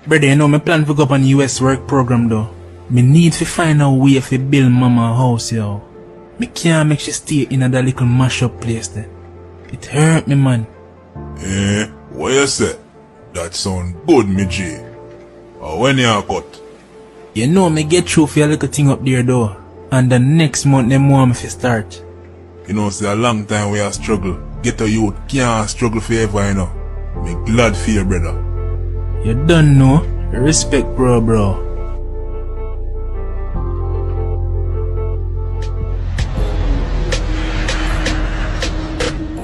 Brother, you know, me plan to go up on the US work program though. Me need to find a way to build mama a house, yo. Me can't make she stay in that little mash up place there. It hurt me, man. What you say? That sound good, me G. When you cut? You know, me get through for a little thing up there though. And the next month, them want me to start. You know, it's a long time we have struggle. Get a youth can't struggle forever, you know. Me glad for you, brother. You don't know. Respect, bro.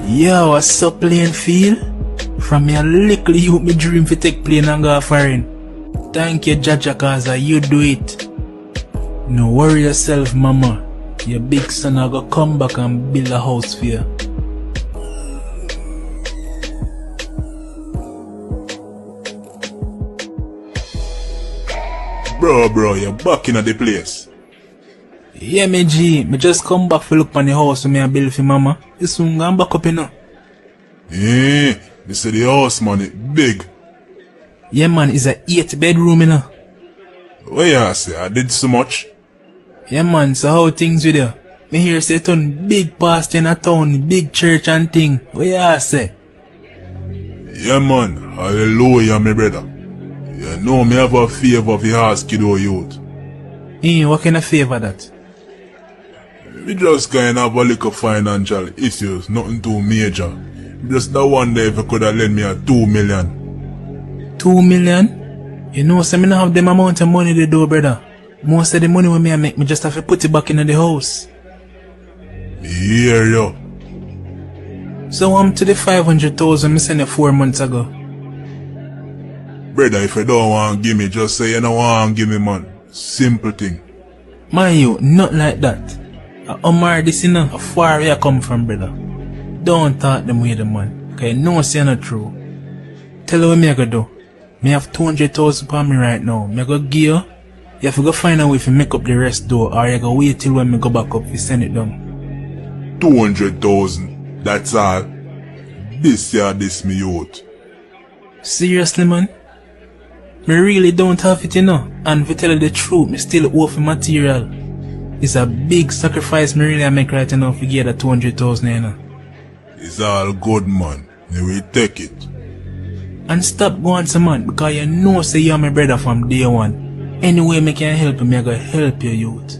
Yo, what's up, plane feel? From me a little youth, me dream to take plane and go foreign. Thank you, Jaja, cause you do it. No worry yourself, mama. Your big son are gonna come back and build a house for you. Bro, you're back in the place. Yeah, me G. Me just come back to look on the house me a build for mama. You soon gone back up, you know. They say the house, man, it big. Yeah, man, it's a 8 bedroom, you know. What you say? I did so much. Yeah, man, so how things with you? Me hear say ton big pastor in a town, big church and thing. What you say? Yeah, man, hallelujah, my brother. You know me have a favor for ask you, youth. What kind of favor that? We just kind of have a little financial issues, nothing too major. Just that one day if you could have lent me a 2 million. 2 million? You know, so me not have them amount of money they do, brother. Most of the money when me make, me just have to put it back in the house. Me hear you. So I'm to the 500,000 me sent you 4 months ago. Brother, if you don't want to give me, just say you don't want to give me, man. Simple thing. Man, you, not like that. Omar, this is not a far way I come from, brother. Don't talk them way, the man. Cause you know say not true. Tell you what me I go do. Me have 200,000 for me right now. Me go give you. You have to go find a way to make up the rest though, or you go wait till when me go back up to send it down. 200,000. That's all. This me youth. Seriously, man? Me really don't have it, you know. And to tell you the truth, me still owe for material. It's a big sacrifice me really make right now to get that 200,000, you know. It's all good, man. You will take it. And stop going to man, because you know say you're my brother from day one. Anyway me can help you, me I go help you, youth.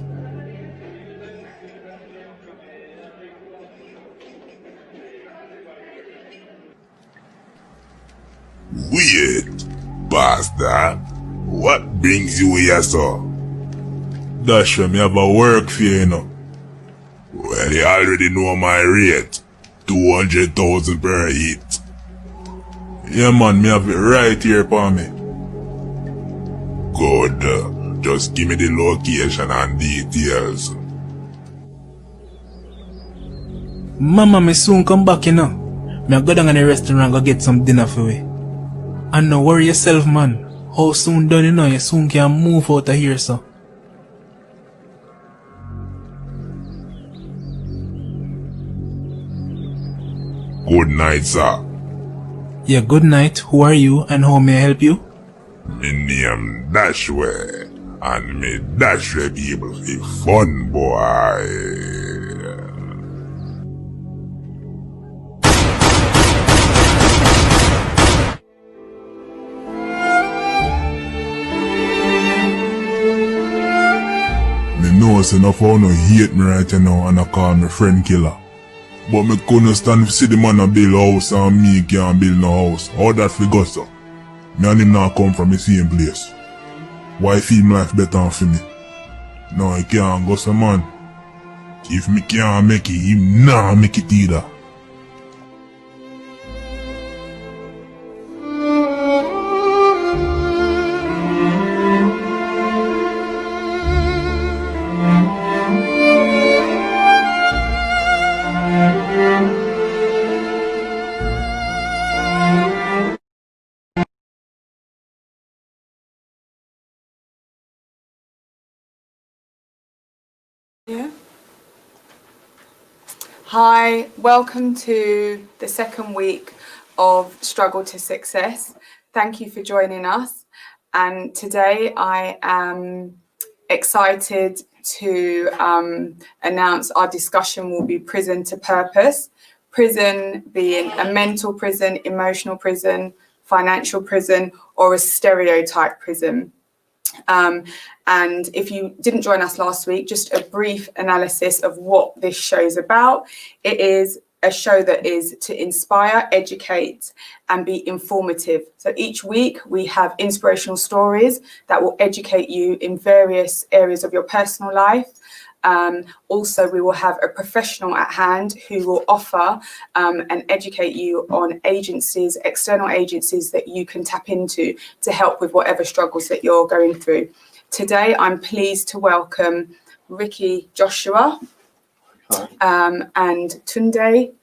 Weird, bastard. What brings you here, sir? That's why me have a work for you, you know. Well, you already know my rate. 200,000 per hit. Yeah, man, me have it right here for me. Good. Just give me the location and details. Mama, me soon come back, you know. Me I go down in the restaurant go get some dinner for you. And no worry yourself, man. How soon done, you know, you soon can move out of here, so. Good night, sir. Yeah, good night. Who are you and how may I help you? Me name Dashway, and me Dashway people be fun, boy. Me know say enough of no hate me right now and I call me friend killer. But me couldn't stand to see the man a build a house and me can't build no house. How that fi go, sir? Me and him not come from the same place. Why feel life better for me? No, he can't go, sir, man. If me can't make it, him nah make it either. Yeah. Hi, welcome to the second week of Struggle to Success. Thank you for joining us. And today I am excited to announce our discussion will be prison to purpose. Prison being a mental prison, emotional prison, financial prison, or a stereotype prison. And if you didn't join us last week, just a brief analysis of what this show's about. It is a show that is to inspire, educate, and be informative. So each week we have inspirational stories that will educate you in various areas of your personal life. Also, we will have a professional at hand who will offer and educate you on agencies, external agencies that you can tap into to help with whatever struggles that you're going through. Today, I'm pleased to welcome Ricky Joshua and Tunde.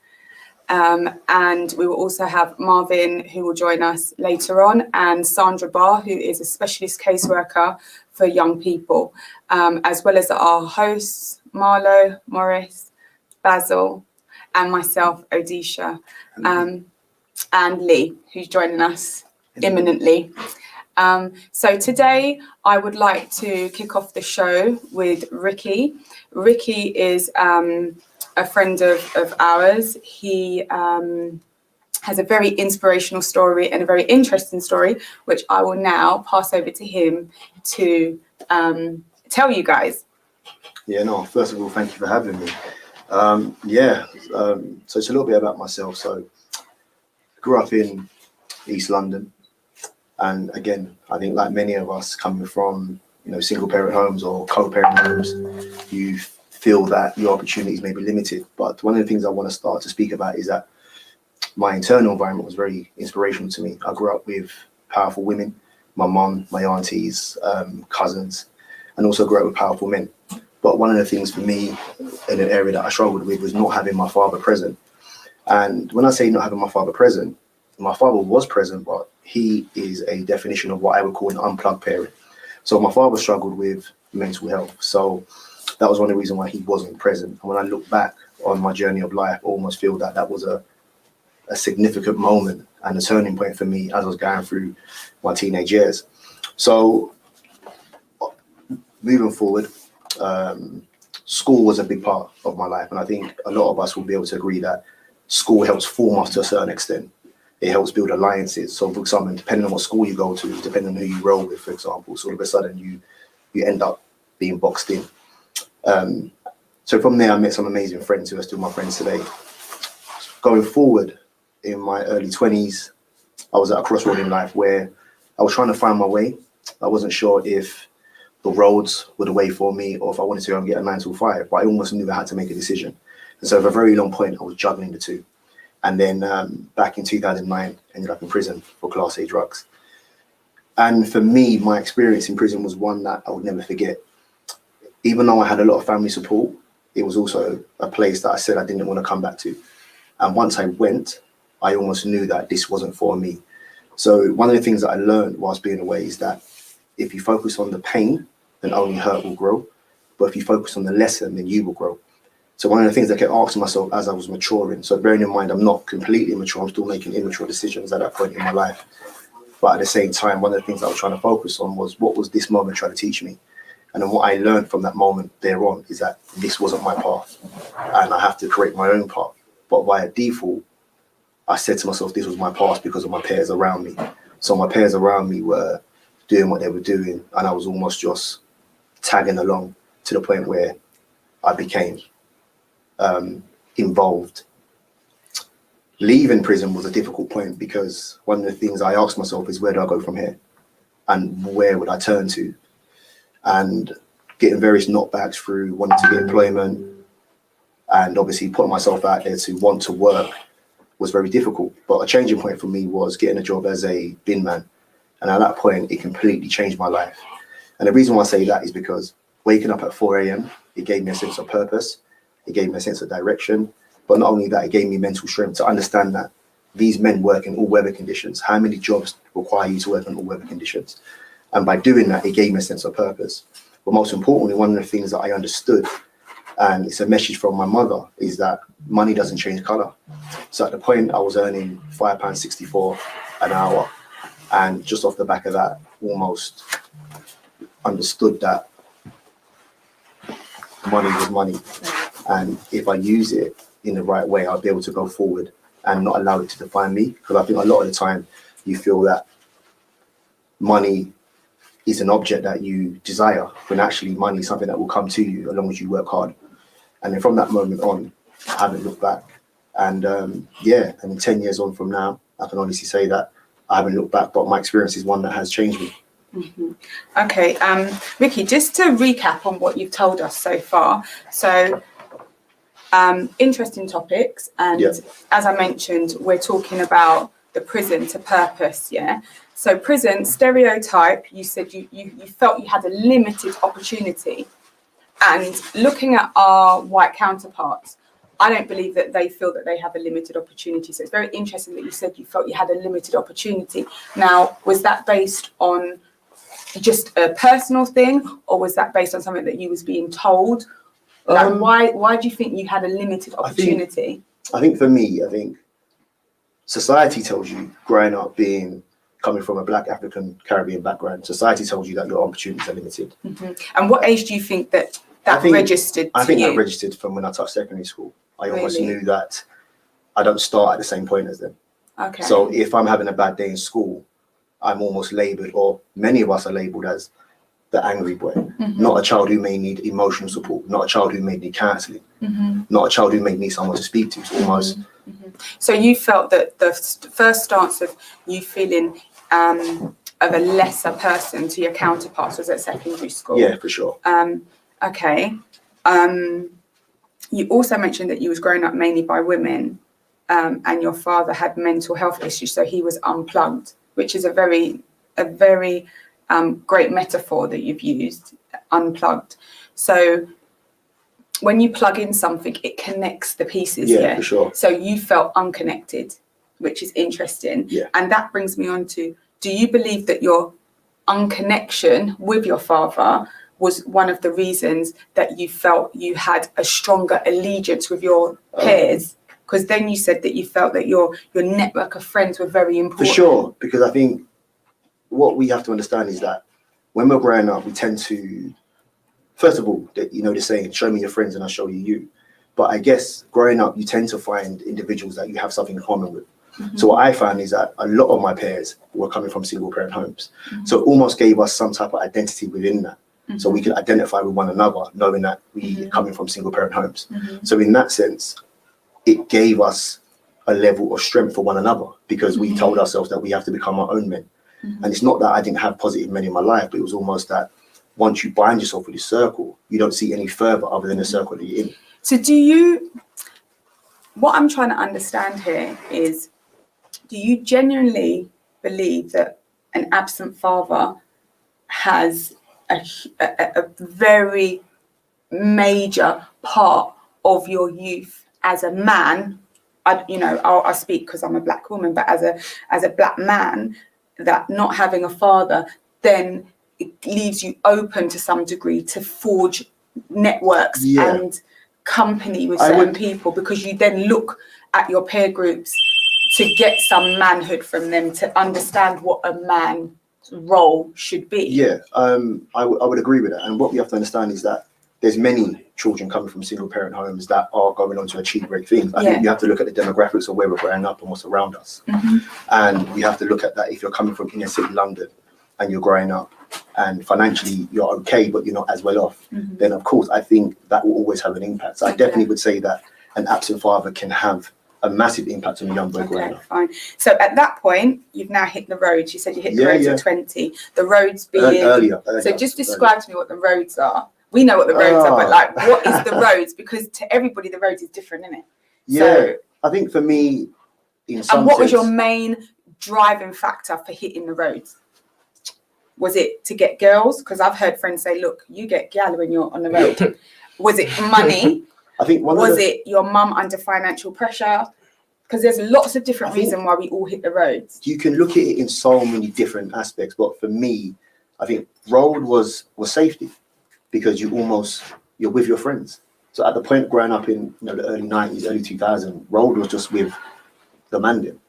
And we will also have Marvin, who will join us later on, and Sandra Barr, who is a specialist caseworker for young people, as well as our hosts, Marlo, Morris, Basil, and myself, Odisha, and Lee, who's joining us imminently. So today I would like to kick off the show with Ricky. Ricky is a friend of ours. He has a very inspirational story and a very interesting story, which I will now pass over to him to tell you guys. Yeah, no, first of all, thank you for having me. So it's a little bit about myself. So I grew up in East London. And again, I think like many of us coming from, single parent homes or co-parent homes, you feel that your opportunities may be limited. But one of the things I want to start to speak about is that my internal environment was very inspirational to me. I grew up with powerful women, my mum, my aunties, cousins, and also grew up with powerful men. But one of the things for me in an area that I struggled with was not having my father present. And when I say not having my father present, my father was present, but he is a definition of what I would call an unplugged parent. So my father struggled with mental health. So that was one of the reasons why he wasn't present. And when I look back on my journey of life, I almost feel that was a significant moment and a turning point for me as I was going through my teenage years. So moving forward, school was a big part of my life. And I think a lot of us will be able to agree that school helps form us to a certain extent. It helps build alliances. So for example, depending on what school you go to, depending on who you roll with, for example, so all of a sudden you end up being boxed in. So from there, I met some amazing friends who are still my friends today. Going forward in my early 20s, I was at a crossroad in life where I was trying to find my way. I wasn't sure if the roads were the way for me or if I wanted to go and get a 9 to 5, but I almost knew I had to make a decision. And so for a very long point, I was juggling the two. And then back in 2009, ended up in prison for Class A drugs. And for me, my experience in prison was one that I would never forget. Even though I had a lot of family support, it was also a place that I said I didn't want to come back to. And once I went, I almost knew that this wasn't for me. So one of the things that I learned whilst being away is that if you focus on the pain, then only hurt will grow. But if you focus on the lesson, then you will grow. So one of the things I kept asking myself as I was maturing, so bearing in mind I'm not completely mature, I'm still making immature decisions at that point in my life. But at the same time, one of the things I was trying to focus on was what was this moment trying to teach me? And then what I learned from that moment thereon is that this wasn't my path and I have to create my own path. But by default, I said to myself, this was my path because of my peers around me. So my peers around me were doing what they were doing and I was almost just tagging along to the point where I became involved. Leaving prison was a difficult point because one of the things I asked myself is where do I go from here and where would I turn to? And getting various knockbacks through wanting to get employment and obviously putting myself out there to want to work was very difficult. But a changing point for me was getting a job as a bin man. And at that point, it completely changed my life. And the reason why I say that is because waking up at 4 a.m., it gave me a sense of purpose. It gave me a sense of direction. But not only that, it gave me mental strength to understand that these men work in all weather conditions. How many jobs require you to work in all weather conditions? And by doing that, it gave me a sense of purpose. But most importantly, one of the things that I understood, and it's a message from my mother, is that money doesn't change colour. So at the point I was earning £5.64 an hour, And just off the back of that, almost understood that money was money. And if I use it in the right way, I'll be able to go forward and not allow it to define me. Because I think a lot of the time you feel that money is an object that you desire, when actually money is something that will come to you as long as you work hard. And then from that moment on, I haven't looked back. And yeah, and 10 years on from now, I can honestly say that I haven't looked back, but my experience is one that has changed me. Mm-hmm. Okay, Ricky, just to recap on what you've told us so far. So interesting topics, and as I mentioned, we're talking about the prison to purpose. So prison stereotype, you said you felt you had a limited opportunity, and looking at our white counterparts, I don't believe that they feel that they have a limited opportunity. So it's very interesting that you said you felt you had a limited opportunity. Now, was that based on just a personal thing, or was that based on something that you was being told? Like, why do you think you had a limited opportunity? I think for me, society tells you, growing up coming from a Black African Caribbean background, society tells you that your opportunities are limited. Mm-hmm. And what age do you think that registered to you? I think that registered from when I touched secondary school. I almost knew that I don't start at the same point as them. Okay. So if I'm having a bad day in school, I'm almost labelled, or many of us are labelled as the angry boy, not a child who may need emotional support, not a child who may need counselling, not a child who may need someone to speak to. It's almost. So you felt that the first stance of you feeling of a lesser person to your counterparts was at secondary school? Yeah, for sure. Okay. You also mentioned that you was growing up mainly by women, and your father had mental health issues, so he was unplugged, which is a very great metaphor that you've used, unplugged. So when you plug in something, it connects the pieces. Yeah, for sure. So you felt unconnected, which is interesting. Yeah. And that brings me on to, do you believe that your unconnection with your father was one of the reasons that you felt you had a stronger allegiance with your peers? Because then you said that you felt that your network of friends were very important. For sure, because I think what we have to understand is that when we're growing up, we tend to, first of all, the saying, show me your friends and I'll show you. But I guess growing up, you tend to find individuals that you have something in common with. So what I found is that a lot of my peers were coming from single parent homes. So it almost gave us some type of identity within that. So we could identify with one another, knowing that we are coming from single parent homes. So in that sense, it gave us a level of strength for one another, because we told ourselves that we have to become our own men. And it's not that I didn't have positive men in my life, but it was almost that once you bind yourself with this circle, you don't see any further other than the circle that you're in. So what I'm trying to understand here is, do you genuinely believe that an absent father has a very major part of your youth as a man? I'll speak because I'm a Black woman, but as a Black man, that not having a father, then it leaves you open to some degree to forge networks and company with certain people, because you then look at your peer groups to get some manhood from them, to understand what a man's role should be. Yeah, I would agree with that. And what we have to understand is that there's many children coming from single parent homes that are going on to achieve great things. I think you have to look at the demographics of where we're growing up and what's around us. And we have to look at that. If you're coming from inner city London and you're growing up and financially you're okay, but you're not as well off, then of course I think that will always have an impact. So I definitely would say that an absent father can have a massive impact on a young boy growing up. Fine. So at that point, you've now hit the roads. You said you hit the roads at 20. The roads being earlier. So just describe to me what the roads are. We know what the roads are, but like, what is the roads? Because to everybody, the roads is different, isn't it? Yeah, so, I think for me, in some and what was sense, your main driving factor for hitting the roads? Was it to get girls? Because I've heard friends say, look, you get gal when you're on the road. Was it money? I think it your mum under financial pressure? Because there's lots of different reasons why we all hit the roads. You can look at it in so many different aspects, but for me, I think road was safety, because you're with your friends. So at the point growing up in the early 90s, early 2000s, road was just with the man.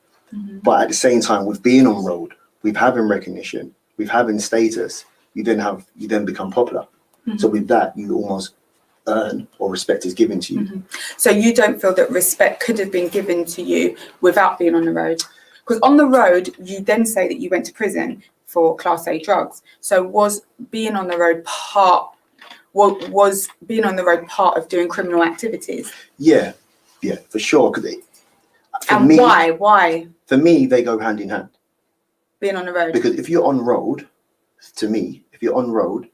But at the same time, with being on road, with having recognition, with having status, you then become popular. So with that, you almost earn, or respect is given to you. So you don't feel that respect could have been given to you without being on the road? Because on the road, you then say that you went to prison for Class A drugs. So was being on the road part of doing criminal activities? Yeah, for sure. Why? For me, they go hand in hand. Being on the road? Because if you're on road, to me, if you're on road,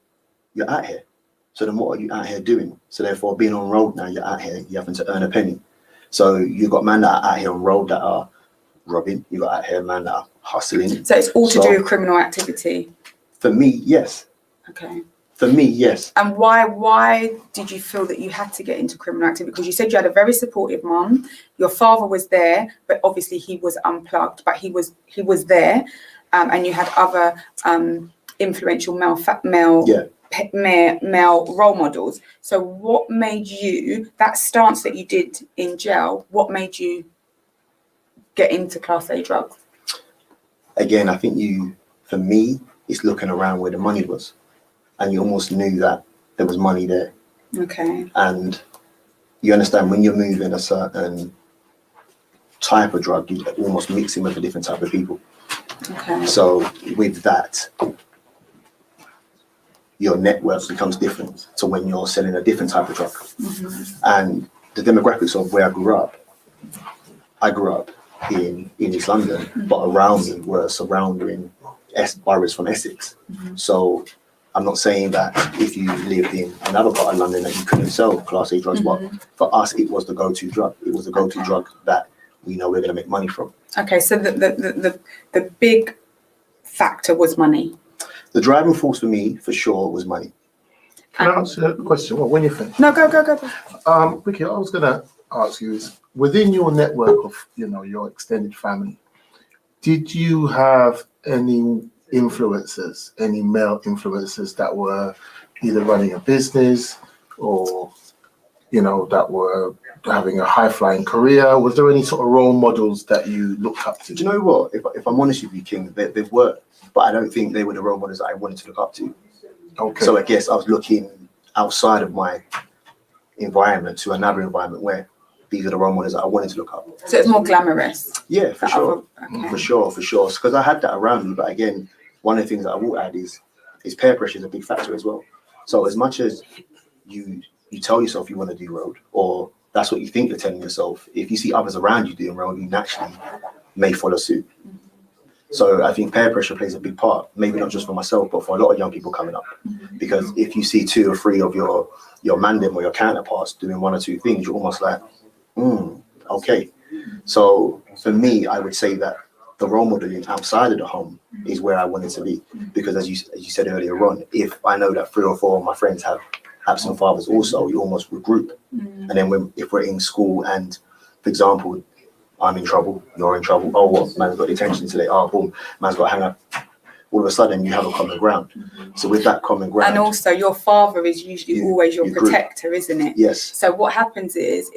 you're out here. So then what are you out here doing? So therefore, being on road now, you're out here, you're having to earn a penny. So you've got men that are out here on road that are robbing. You've got out here men that are hustling. So it's all to do with criminal activity? For me, yes. Okay. For me, yes. And why did you feel that you had to get into criminal activity? Because you said you had a very supportive mum. Your father was there, but obviously he was unplugged, but he was there. And you had other influential male role models. So what made you, that stance that you did in jail, what made you get into Class A drugs? Again, I think for me, it's looking around where the money was. And you almost knew that there was money there. Okay. And you understand when you're moving a certain type of drug, you almost mix in with a different type of people. Okay. So with that, your network becomes different to when you're selling a different type of drug. And the demographics of where I grew up in East London, but around me were surrounding boroughs from Essex. So I'm not saying that if you lived in another part of London that you couldn't sell Class A drugs, but for us, it was the go-to drug. It was the go-to drug that we know we're going to make money from. Okay, so the big factor was money. The driving force for me, for sure, was money. Can I ask you a question? Well, when you finish. No, go. Vicky, I was going to ask you is, within your network of, your extended family, did you have any influencers, any male influencers that were either running a business or, that were having a high-flying career? Was there any sort of role models that you looked up to? Do you know what? If I'm honest with you, King, they were, but I don't think they were the role models that I wanted to look up to. Okay. So I guess I was looking outside of my environment to another environment where these are the role models that I wanted to look up. So it's more glamorous. Yeah, for sure. Okay. For sure. Because I had that around me, but again, one of the things that I will add is peer pressure is a big factor as well. So as much as you tell yourself you want to do road, or that's what you think you're telling yourself, if you see others around you doing road, you naturally may follow suit. So I think peer pressure plays a big part, maybe not just for myself, but for a lot of young people coming up. Because if you see 2 or 3 of your mandem or your counterparts doing 1 or 2 things, you're almost like, okay. So for me, I would say that the role modeling outside of the home is where I wanted to be. Because as you said earlier on, if I know that 3 or 4 of my friends have absent fathers also, you almost regroup. And then if we're in school and, for example, I'm in trouble, you're in trouble, oh, what, man's got detention today, oh, boom, man's got to hang up. All of a sudden, you have a common ground. So with that common ground... And also, your father is usually always your protector, isn't it? Yes. So what happens is,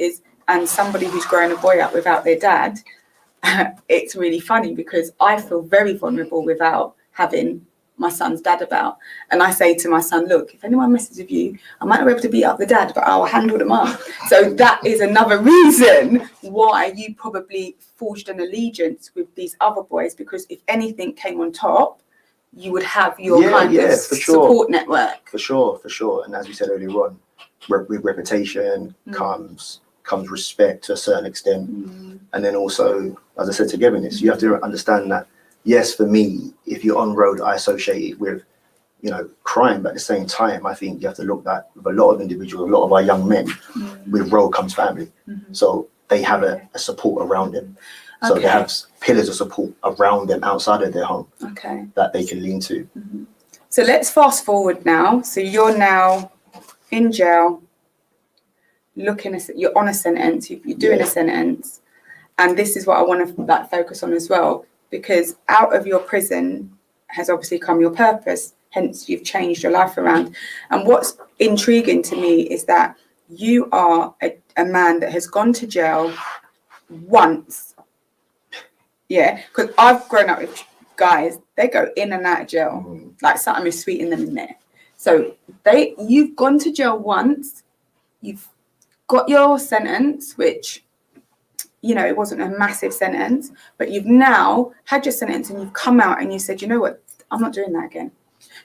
and somebody who's growing a boy up without their dad, it's really funny because I feel very vulnerable without having my son's dad about. And I say to my son, look, if anyone messes with you, I might not be able to beat up the dad, but I'll handle them up. So that is another reason why you probably forged an allegiance with these other boys, because if anything came on top, you would have your support network. For sure. And as we said earlier on, with reputation comes respect to a certain extent. And then also, as I said, togetherness. You have to understand that, yes, for me, if you're on road, I associate it with, crime, but at the same time, I think you have to look at with a lot of individuals, a lot of our young men, with road comes family. So they have a support around them. So they have pillars of support around them outside of their home that they can lean to. So let's fast forward now. So you're now in jail, you're on a sentence, you're doing a sentence. And this is what I want to focus on as well, because out of your prison has obviously come your purpose. Hence, you've changed your life around. And what's intriguing to me is that you are a man that has gone to jail once. Yeah, because I've grown up with guys, they go in and out of jail. Like something is sweetening them in there. So you've gone to jail once, you've got your sentence, which, you know, it wasn't a massive sentence, but you've now had your sentence and you've come out and you said, you know what, I'm not doing that again.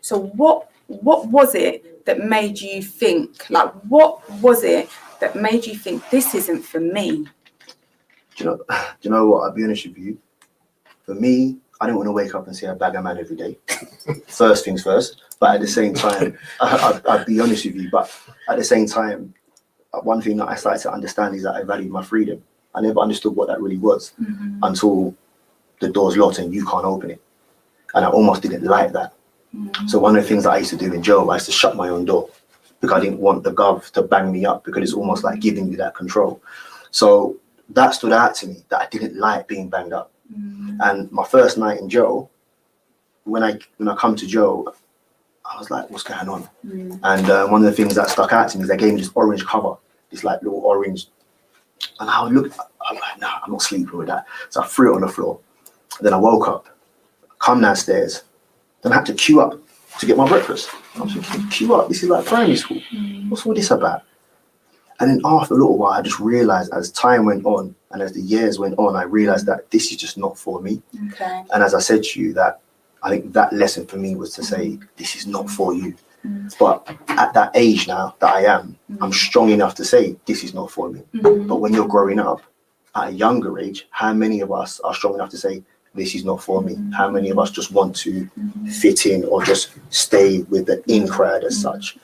So what was it that made you think, like, what was it that made you think this isn't for me? Do you know what? I'll be honest with you. For me, I don't want to wake up and see a bag of man every day. First things first. But at the same time, I'll be honest with you. But at the same time, one thing that I started to understand is that I valued my freedom. I never understood what that really was until the door's locked and you can't open it. And I almost didn't like that. So one of the things that I used to do in jail, I used to shut my own door because I didn't want the gov to bang me up, because it's almost like giving you that control. So that stood out to me, that I didn't like being banged up. And my first night in jail, when I come to jail, I was like, what's going on? And one of the things that stuck out to me is they gave me this orange cover, this like little orange. And I would look, I'm like, nah, I'm not sleeping with that. So I threw it on the floor. Then I woke up, come downstairs, then I had to queue up to get my breakfast. I was thinking, queue up, this is like primary school. What's all this about? And then after a little while, I just realized as time went on and as the years went on, I realized that this is just not for me. Okay. And as I said to you, that I think that lesson for me was to say, this is not for you. But at that age now that I am, I'm strong enough to say this is not for me. But when you're growing up at a younger age, how many of us are strong enough to say this is not for me? How many of us just want to fit in or just stay with the in crowd as such,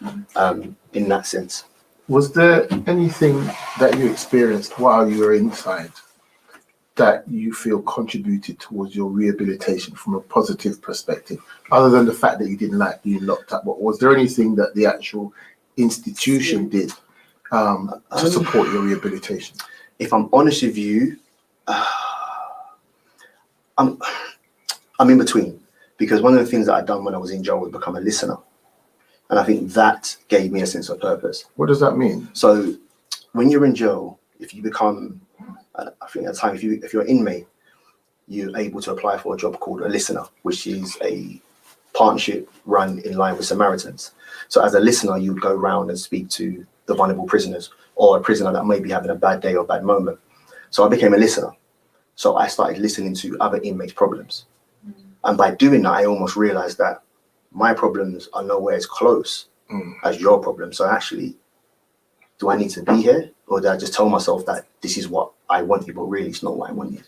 in that sense? Was there anything that you experienced while you were inside that you feel contributed towards your rehabilitation from a positive perspective, other than the fact that you didn't like being locked up? But was there anything that the actual institution did to support your rehabilitation? If I'm honest with you, I'm in between, because one of the things that I'd done when I was in jail was become a listener. And I think that gave me a sense of purpose. What does that mean? So when you're in jail, if you become, I think at the time, if you're an inmate, you're able to apply for a job called a listener, which is a partnership run in line with Samaritans. So as a listener, you'd go around and speak to the vulnerable prisoners, or a prisoner that may be having a bad day or bad moment. So I became a listener. So I started listening to other inmates' problems. And by doing that, I almost realized that my problems are nowhere as close as your problems. So actually, do I need to be here? Or did I just tell myself that this is what I wanted, but really it's not what I wanted?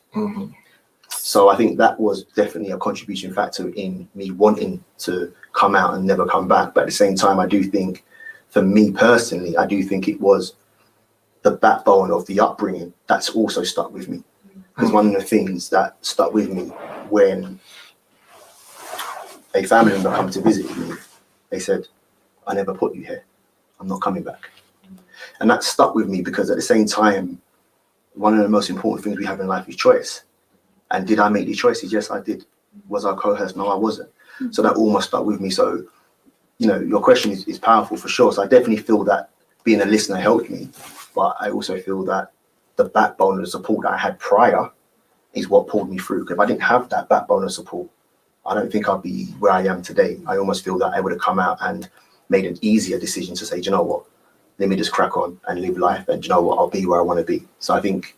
So I think that was definitely a contribution factor in me wanting to come out and never come back. But at the same time, I do think, for me personally, I do think it was the backbone of the upbringing that's also stuck with me. Because one of the things that stuck with me when a family member come to visit me, they said, I never put you here. I'm not coming back. And that stuck with me because at the same time, one of the most important things we have in life is choice. And did I make these choices? Yes, I did. Was I coerced? No, I wasn't. So that almost stuck with me. So, you know, your question is powerful for sure. So I definitely feel that being a listener helped me. But I also feel that the backbone of the support that I had prior is what pulled me through. Because if I didn't have that backbone of support, I don't think I'd be where I am today. I almost feel that I would have come out and made an easier decision to say, do you know what, let me just crack on and live life. And do you know what, I'll be where I want to be. So I think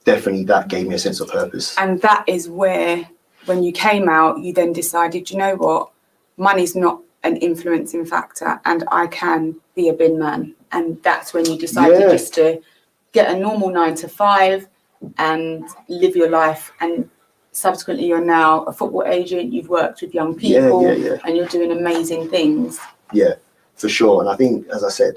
definitely that gave me a sense of purpose. And that is where, when you came out, you then decided, you know what, money's not an influencing factor and I can be a bin man. And that's when you decided just to get a normal 9 to 5 and live your life. And subsequently, you're now a football agent, you've worked with young people, and you're doing amazing things. Yeah, for sure. And I think, as I said,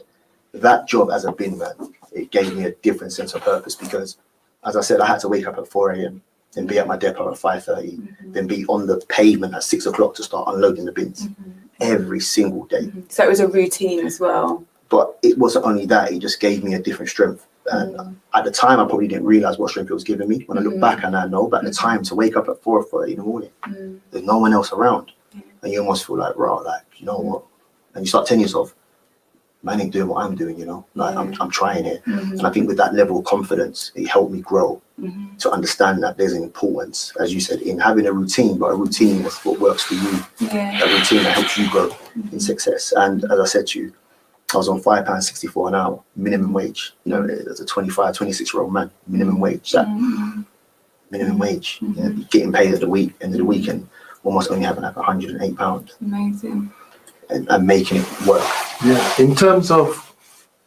that job as a bin man, it gave me a different sense of purpose because, as I said, I had to wake up at 4 a.m, then be at my depot at 5:30, then be on the pavement at 6 o'clock to start unloading the bins every single day. So it was a routine as well. But it wasn't only that, it just gave me a different strength. And at the time, I probably didn't realize what strength it was giving me. When I look back and I know, but at the time, to wake up at 4:30 in the morning, there's no one else around. And you almost feel like, right, like, you know what? And you start telling yourself, man ain't doing what I'm doing, you know, like Yeah. I'm trying it. Mhm. And I think with that level of confidence, it helped me grow Mhm. to understand that there's an importance, as you said, in having a routine, but a routine that's what works for you, Yeah. a routine that helps you grow in success. And as I said to you, I was on £5.64 an hour, minimum wage. You know, as a 25, 26-year-old man, minimum wage. That Mhm. minimum wage, yeah, getting paid at the end of the weekend, almost only having like £108 Amazing. and making it work. Yeah. In terms of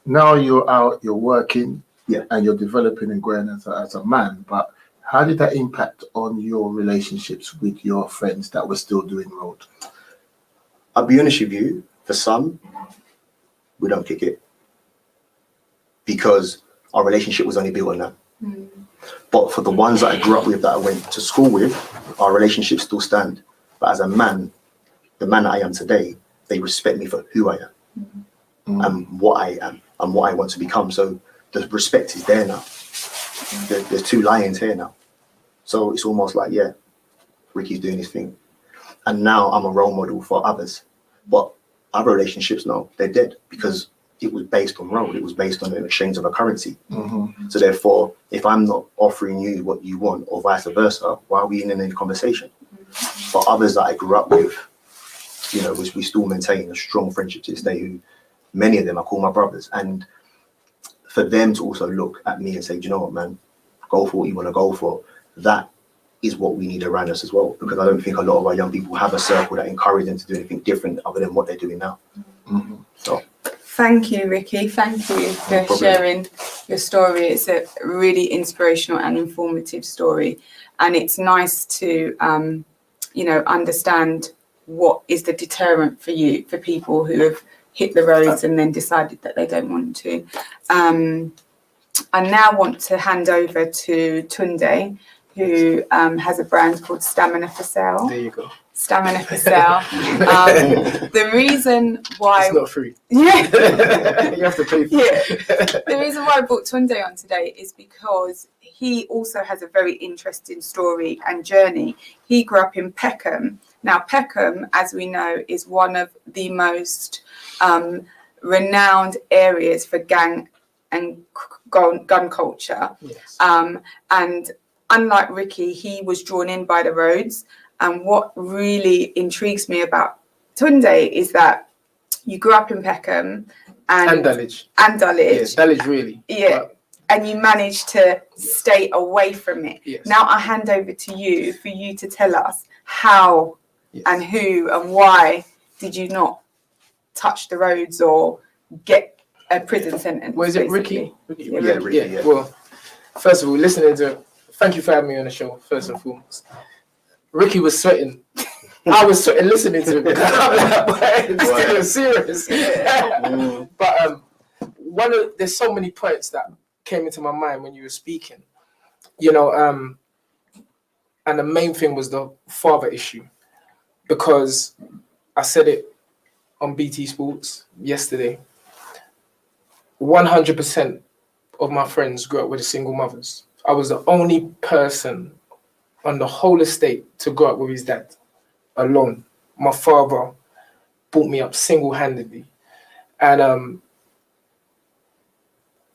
now you're out, you're working, Yeah. and you're developing and growing as a man, but how did that impact on your relationships with your friends that were still doing road? I'll be honest with you, for some, we don't kick it because our relationship was only built on that. Mm. But for the ones that I grew up with, that I went to school with, our relationships still stand. But as a man, the man that I am today, they respect me for who I am and what I am and what I want to become. So the respect is there now. There's two lions here now. So it's almost like, yeah, Ricky's doing his thing. And now I'm a role model for others. But our relationships, no, they're dead because it was based on road. It was based on an exchange of a currency. So therefore, if I'm not offering you what you want or vice versa, why are we in any conversation? But others that I grew up with, you know, we still maintain a strong friendship to this day, who many of them I call my brothers. And for them to also look at me and say, do you know what, man, go for what you want to go for. That is what we need around us as well, because I don't think a lot of our young people have a circle that encourage them to do anything different other than what they're doing now. So Thank you, Ricky. Thank you for problem. sharing your story. It's a really inspirational and informative story. And it's nice to, you know, understand what is the deterrent for you, for people who have hit the roads and then decided that they don't want to. I now want to hand over to Tunde, who has a brand called Stamina for Sale. There you go. Stamina for Sale. The reason why... It's not free. Yeah. You have to pay for it. The reason why I brought Tunde on today is because he also has a very interesting story and journey. He grew up in Peckham. Now, Peckham, as we know, is one of the most renowned areas for gang and gun culture. Yes. And unlike Ricky, he was drawn in by the roads. And what really intrigues me about Tunde is that you grew up in Peckham and Dulwich. And Dulwich. Yes, Dulwich really. Yeah. But, and you managed to stay away from it. yes. Now I hand over to you for you to tell us how Yes. and who and why did you not touch the roads or get a prison sentence. Was it basically. Ricky? Yeah, Ricky, yeah. Well, first of all, listening to, thank you for having me on the show, first and foremost. Ricky was sweating. I was sweating listening to him. I'm like, boy, it's getting serious. But there's so many points that came into my mind when you were speaking, you know, and the main thing was the father issue, because I said it on BT Sports yesterday. 100% of my friends grew up with single mothers. I was the only person on the whole estate to grow up with his dad alone. My father brought me up single-handedly, and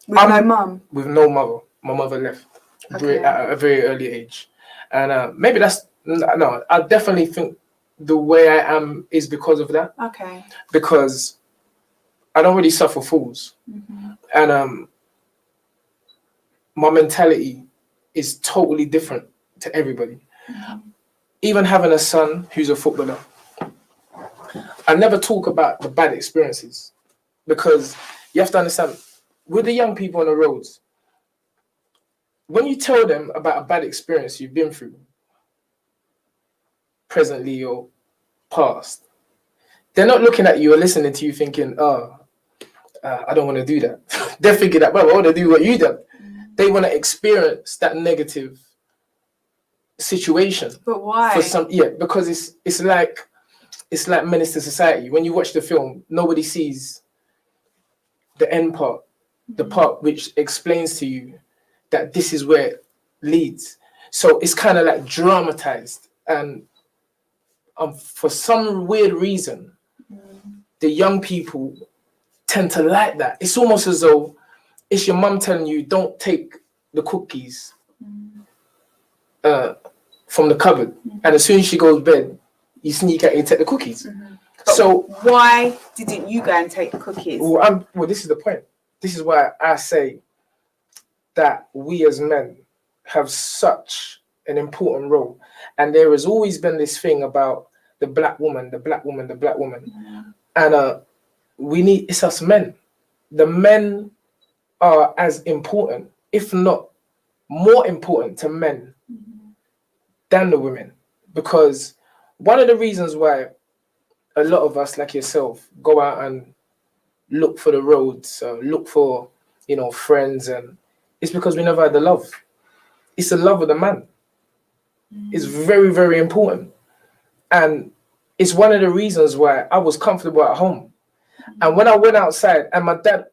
With no mum. with no mother. My mother left at a very early age, and maybe that's no. I definitely think the way I am is because of that. Okay. Because I don't really suffer fools, and my mentality is totally different to everybody. Even having a son who's a footballer, I never talk about the bad experiences, because you have to understand, with the young people on the roads, when you tell them about a bad experience you've been through, presently or past, they're not looking at you or listening to you thinking, I don't want to do that. They're thinking that, well, I want to do what you done. They want to experience that negative situation. But why? Because it's like Menace to Society. When you watch the film, nobody sees the end part, the part which explains to you that this is where it leads. So it's kind of like dramatized, and for some weird reason, the young people tend to like that. It's almost as though it's your mum telling you, don't take the cookies from the cupboard. And as soon as she goes to bed, you sneak out and take the cookies. So why didn't you go and take the cookies? well, this is the point. This is why I say that we as men have such an important role. And there has always been this thing about the black woman. And it's us men. The men are as important, if not more important to men than the women. Because one of the reasons why a lot of us, like yourself, go out and look for the roads, look for, friends, and it's because we never had the love. It's the love of the man. It's very, very important. And it's one of the reasons why I was comfortable at home. And when I went outside, and my dad,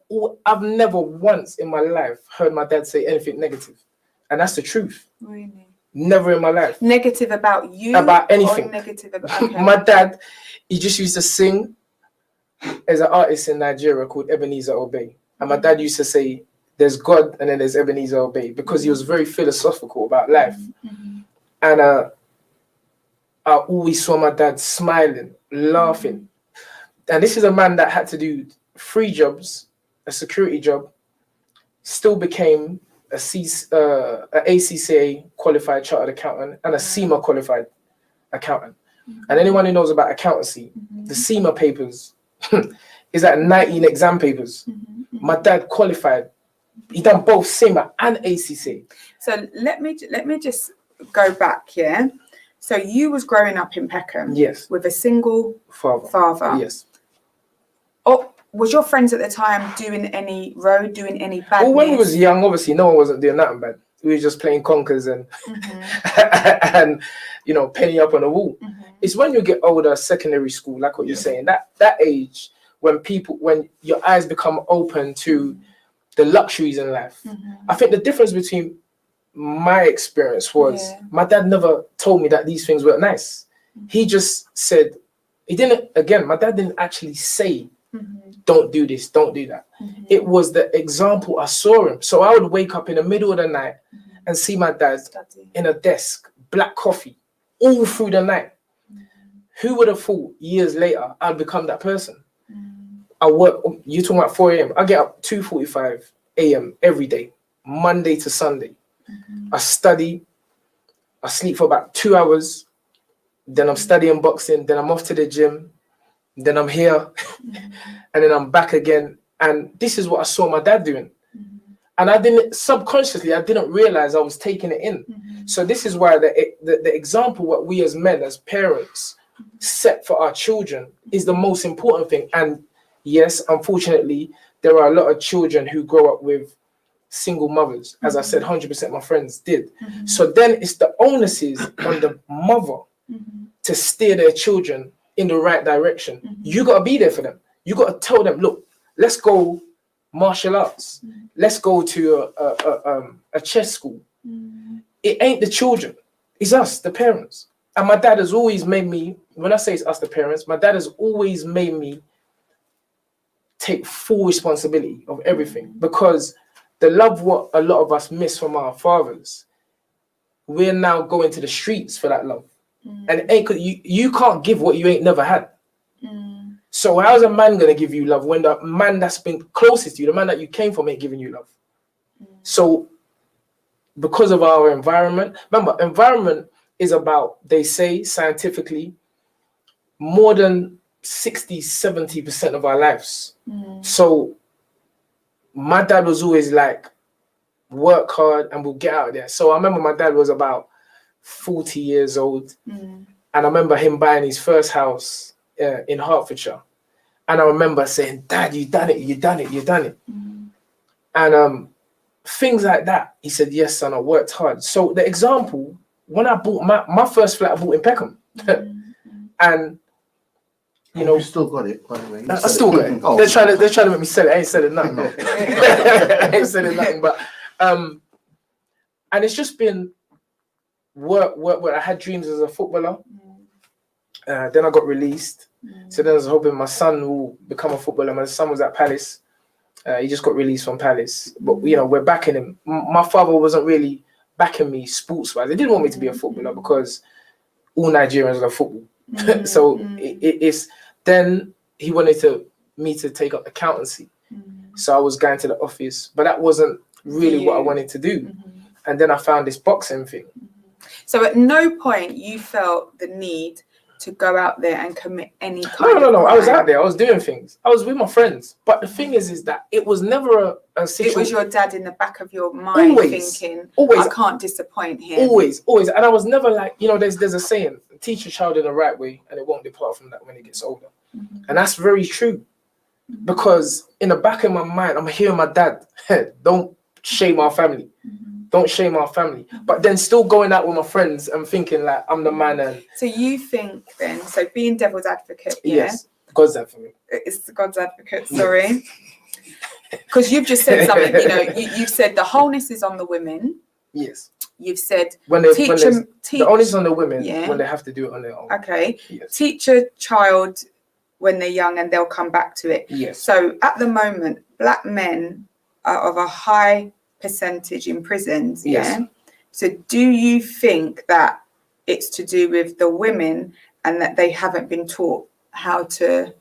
I've never once in my life heard my dad say anything negative. And that's the truth. Really? Never in my life. Negative about you? About anything. Or negative about... Okay. My dad, he just used to sing as an artist in Nigeria called Ebenezer Obey. And my dad used to say, there's God and then there's Ebenezer Obey, because he was very philosophical about life. And I always saw my dad smiling, laughing. And this is a man that had to do 3 jobs, a security job, still became a ACCA qualified chartered accountant and a CIMA qualified accountant. And anyone who knows about accountancy, the CIMA papers is like 19 exam papers. My dad qualified. He done both CIMA and ACCA. So let me just go back here. So you was growing up in Peckham, yes, with a single father. Yes. Oh, was your friends at the time doing any badness? Well, when we was young, obviously no one wasn't doing nothing bad. We were just playing conkers and and penny up on the wall. It's when you get older, secondary school, like what you're saying, that age when your eyes become open to the luxuries in life. I think the difference between my experience was my dad never told me that these things were nice. He just said, my dad didn't actually say, don't do this, don't do that. It was the example I saw him. So I would wake up in the middle of the night and see my dad in a desk, black coffee, all through the night. Who would have thought years later I'd become that person? I work, you're talking about 4 a.m. I get up 2:45 a.m. every day, Monday to Sunday. I study, I sleep for about 2 hours, then I'm studying boxing, then I'm off to the gym, then I'm here, and then I'm back again. And this is what I saw my dad doing. And I didn't realize I was taking it in. So this is why the example what we as men, as parents, set for our children is the most important thing. And yes, unfortunately, there are a lot of children who grow up with single mothers. As I said, 100% of my friends did. So then it's the onus is on the mother to steer their children in the right direction. You got to be there for them. You got to tell them, look, let's go martial arts. Let's go to a chess school. It ain't the children. It's us, the parents. And my dad has always made me, when I say it's us, the parents, my dad has always made me take full responsibility of everything, because the love what a lot of us miss from our fathers, we're now going to the streets for that love. And you can't give what you ain't never had. So how's a man going to give you love when the man that's been closest to you, the man that you came from, ain't giving you love? So because of our environment, remember, environment is about, they say scientifically, more than 60-70% of our lives. So my dad was always like, work hard and we'll get out there. So I remember my dad was about 40 years old. And I remember him buying his first house in Hertfordshire. And I remember saying, Dad, you done it. And things like that. He said, yes, son, I worked hard. So the example, when I bought my first flat, I bought in Peckham. And you still got it, by the way. I still got it. They're trying to make me sell it. I ain't selling nothing. I ain't selling nothing. But and it's just been work. I had dreams as a footballer, Then I got released. So then I was hoping my son will become a footballer. My son was at Palace. He just got released from Palace. But, you know, we're backing him. My father wasn't really backing me sports-wise. They didn't want me to be a footballer because all Nigerians love football. So it's... Then he wanted me to take up accountancy. So I was going to the office. But that wasn't really what I wanted to do. And then I found this boxing thing. So at no point you felt the need to go out there and commit any kind of No. I was crime? out there. I was doing things. I was with my friends. But the thing is that it was never a situation. It was your dad in the back of your mind thinking, I can't disappoint him. Always. And I was never like, you know, there's a saying, teach a child in the right way and it won't depart from that when he gets older. And that's very true. Because in the back of my mind, I'm hearing my dad, don't shame our family. Don't shame our family. But then still going out with my friends and thinking like I'm the man. And so you think then, so being devil's advocate, yes, God's advocate. It's the God's advocate, sorry. Because you've just said something, you know, you've said the wholeness is on the women. Yes. You've said the onus on the women when they have to do it on their own. Okay. Yes. Teach a child when they're young and they'll come back to it. Yes. So at the moment, black men are of a high percentage in prisons. Yes. Yeah. So do you think that it's to do with the women and that they haven't been taught how to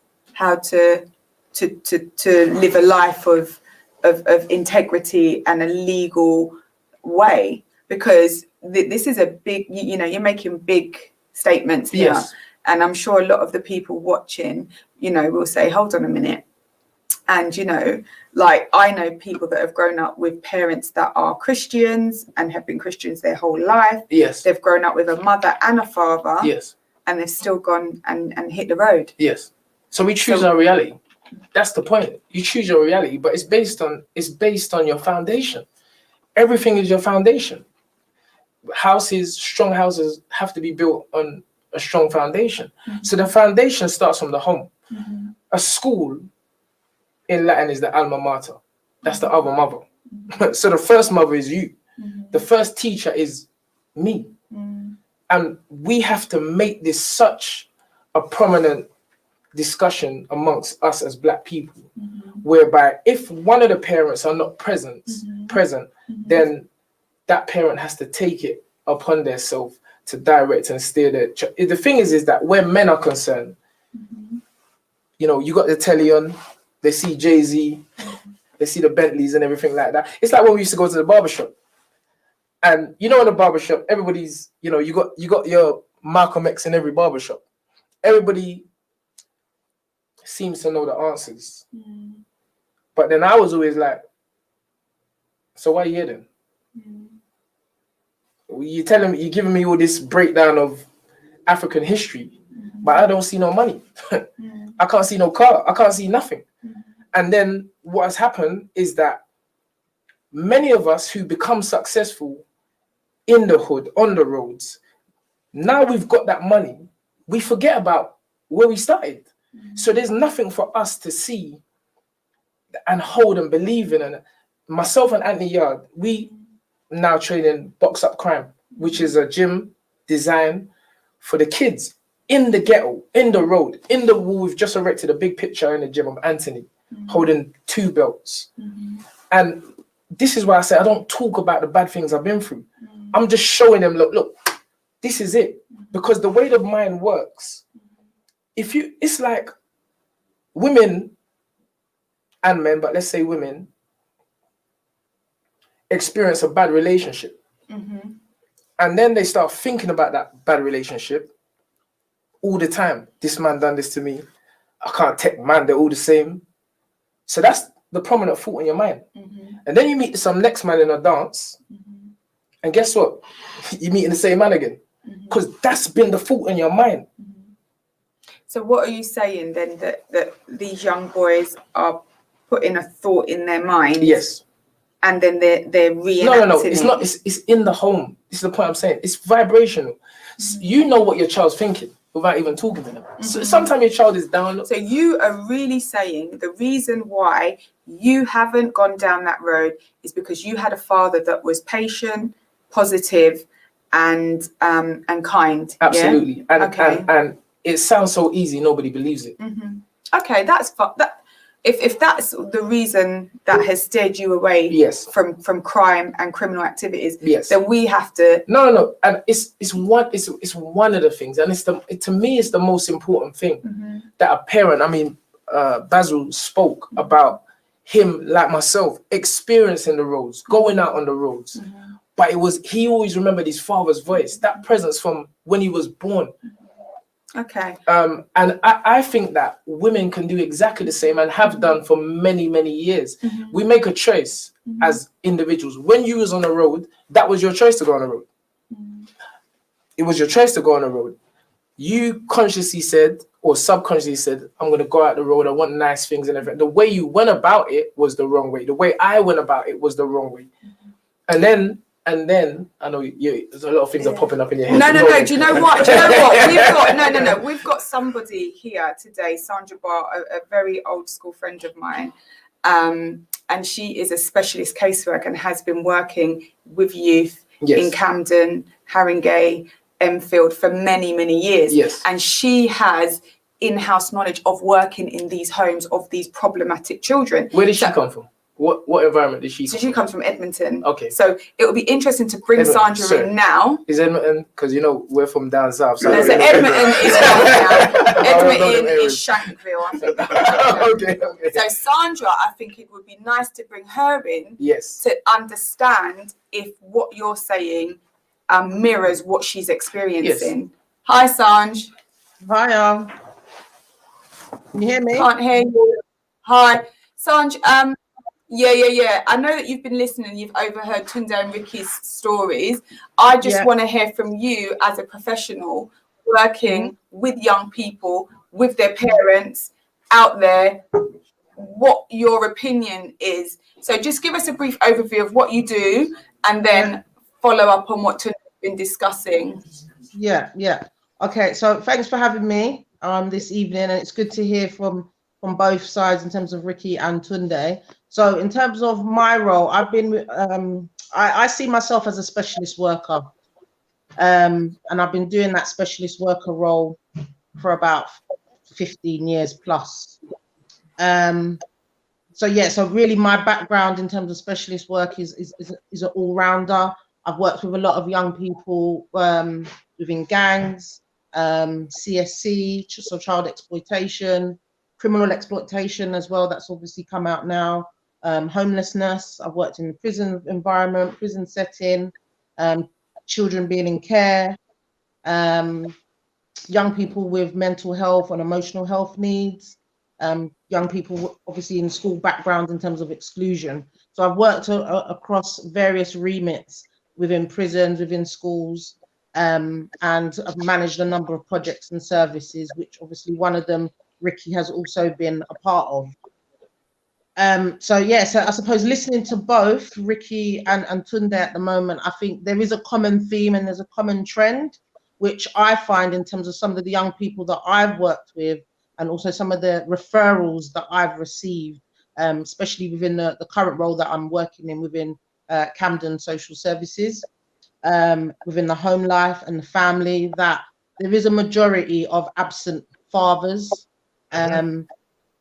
live a life of integrity and a legal way? Because this is a big, you know, you're making big statements here. Yes. And I'm sure a lot of the people watching, you know, will say, hold on a minute. And, you know, like I know people that have grown up with parents that are Christians and have been Christians their whole life. Yes. They've grown up with a mother and a father. Yes. And they've still gone and hit the road. Yes. So we choose our reality. That's the point. You choose your reality, but it's based on your foundation. Everything is your foundation. Strong houses have to be built on a strong foundation. So the foundation starts from the home. A school in Latin is the alma mater. That's the other mother. So the first mother is you. The first teacher is me. And we have to make this such a prominent discussion amongst us as black people, whereby if one of the parents are not present, then that parent has to take it upon themselves to direct and steer their child. The thing is that where men are concerned, you know, you got the telly on, they see Jay-Z, they see the Bentleys and everything like that. It's like when we used to go to the barbershop. And you know, in the barbershop, everybody's, you know, you got your Malcolm X in every barbershop. Everybody seems to know the answers. But then I was always like, so why are you here then? You're giving me all this breakdown of African history, but I don't see no money. I can't see no car. I can't see nothing. And then what has happened is that many of us who become successful in the hood, on the roads, now we've got that money, we forget about where we started. So there's nothing for us to see and hold and believe in. And myself and Anthony Yard, we now train in Box Up Crime, which is a gym designed for the kids in the ghetto, in the road, in the wall. We've just erected a big picture in the gym of Anthony holding 2 belts. And this is why I say I don't talk about the bad things I've been through. I'm just showing them, look, this is it. Because the way the mind works, it's like women and men, but let's say women, experience a bad relationship. And then they start thinking about that bad relationship all the time. This man done this to me. I can't take man, they're all the same. So that's the prominent thought in your mind. And then you meet some next man in a dance, and guess what? You're meeting the same man again. Because that's been the thought in your mind. So what are you saying then, that these young boys are putting a thought in their mind? Yes. And then they're reenacting No, it's not. It's in the home. This is the point I'm saying. It's vibrational. You know what your child's thinking without even talking to them. So sometimes your child is down. So you are really saying the reason why you haven't gone down that road is because you had a father that was patient, positive, and kind. Absolutely. Yeah? And it sounds so easy, nobody believes it. Okay, that's that. If that's the reason that has steered you away Yes. from crime and criminal activities, Yes. then we have to. No, and it's one of the things, and to me it's the most important thing that a parent. I mean, Basil spoke about him, like myself, experiencing the roads, going out on the roads, but he always remembered his father's voice, that presence from when he was born. Okay. And I think that women can do exactly the same and have done for many, many years. We make a choice as individuals. When you was on the road, that was your choice to go on the road. It was your choice to go on the road. You consciously said, or subconsciously said, I'm going to go out the road. I want nice things and everything. The way you went about it was the wrong way. The way I went about it was the wrong way. And then I know there's a lot of things are popping up in your head. No. Do you know what? We've got somebody here today, Sandra Barr, a very old school friend of mine, and she is a specialist caseworker and has been working with youth in Camden, Haringey, Enfield for many, many years. Yes. And she has in-house knowledge of working in these homes of these problematic children. Where did she come from? What environment did she come from? So she comes from Edmonton. Okay. So it would be interesting to bring Sandra in now. Is Edmonton, because we're from down south. So Edmonton is down. Edmonton is Shankville, I think. Okay. So Sandra, I think it would be nice to bring her in to understand if what you're saying mirrors what she's experiencing. Hi, Sanj. Hi, can you hear me? Can't hear you. Hi, Sanj. Yeah. I know that you've been listening. You've overheard Tunde and Ricky's stories. I just want to hear from you as a professional working with young people, with their parents out there, what your opinion is. So just give us a brief overview of what you do and then follow up on what Tunde's been discussing. Yeah. Okay, so thanks for having me this evening, and it's good to hear from both sides in terms of Ricky and Tunde. So in terms of my role, I've been I see myself as a specialist worker, and I've been doing that specialist worker role for about 15 years plus. So really my background in terms of specialist work is an all-rounder. I've worked with a lot of young people within gangs, CSC, so child exploitation, criminal exploitation as well. That's obviously come out now. Homelessness. I've worked in the prison environment, prison setting, children being in care, young people with mental health and emotional health needs, young people obviously in school backgrounds in terms of exclusion. So I've worked across various remits within prisons, within schools, and I've managed a number of projects and services, which obviously one of them Ricky has also been a part of. So I suppose listening to both Ricky and Tunde at the moment, I think there is a common theme and there's a common trend, which I find in terms of some of the young people that I've worked with and also some of the referrals that I've received, especially within the current role that I'm working in within Camden Social Services, within the home life and the family, that there is a majority of absent fathers.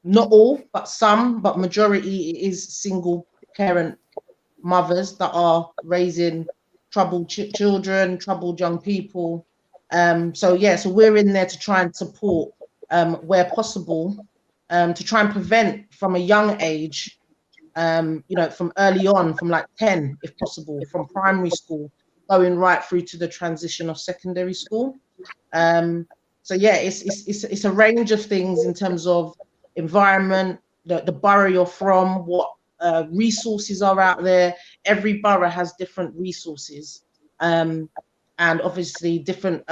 Not all, but some, but majority is single parent mothers that are raising troubled children, troubled young people. So we're in there to try and support where possible, to try and prevent from a young age, from early on, from like 10, if possible, from primary school, going right through to the transition of secondary school. It's a range of things in terms of environment, the borough you're from, what resources are out there. Every borough has different resources, and obviously different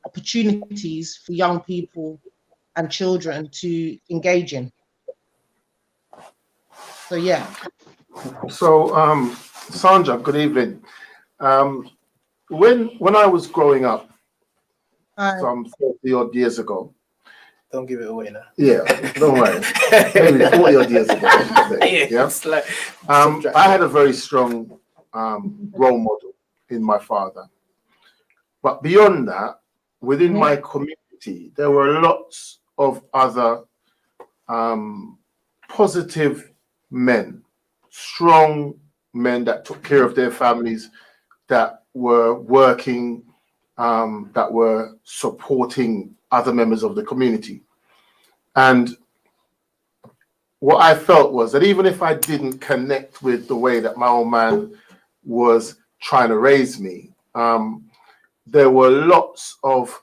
opportunities for young people and children to engage in. So Sandra, good evening. When I was growing up, some 30 odd years ago. Don't give it away now. Yeah, don't worry. Maybe 40 odd years ago. It's like, I had a very strong role model in my father. But beyond that, within my community, community, there were lots of other positive men, strong men that took care of their families, that were working, that were supporting other members of the community. And what I felt was that even if I didn't connect with the way that my old man was trying to raise me, there were lots of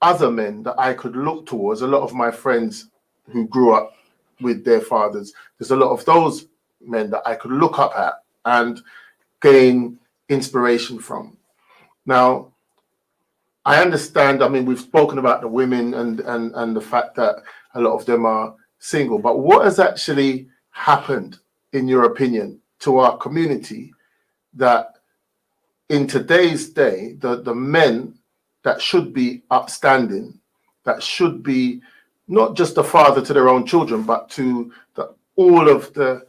other men that I could look towards. A lot of my friends who grew up with their fathers, there's a lot of those men that I could look up at and gain inspiration from. Now, I understand, I mean, we've spoken about the women and the fact that a lot of them are single, but what has actually happened, in your opinion, to our community that in today's day, the men that should be upstanding, that should be not just a father to their own children, but to all of the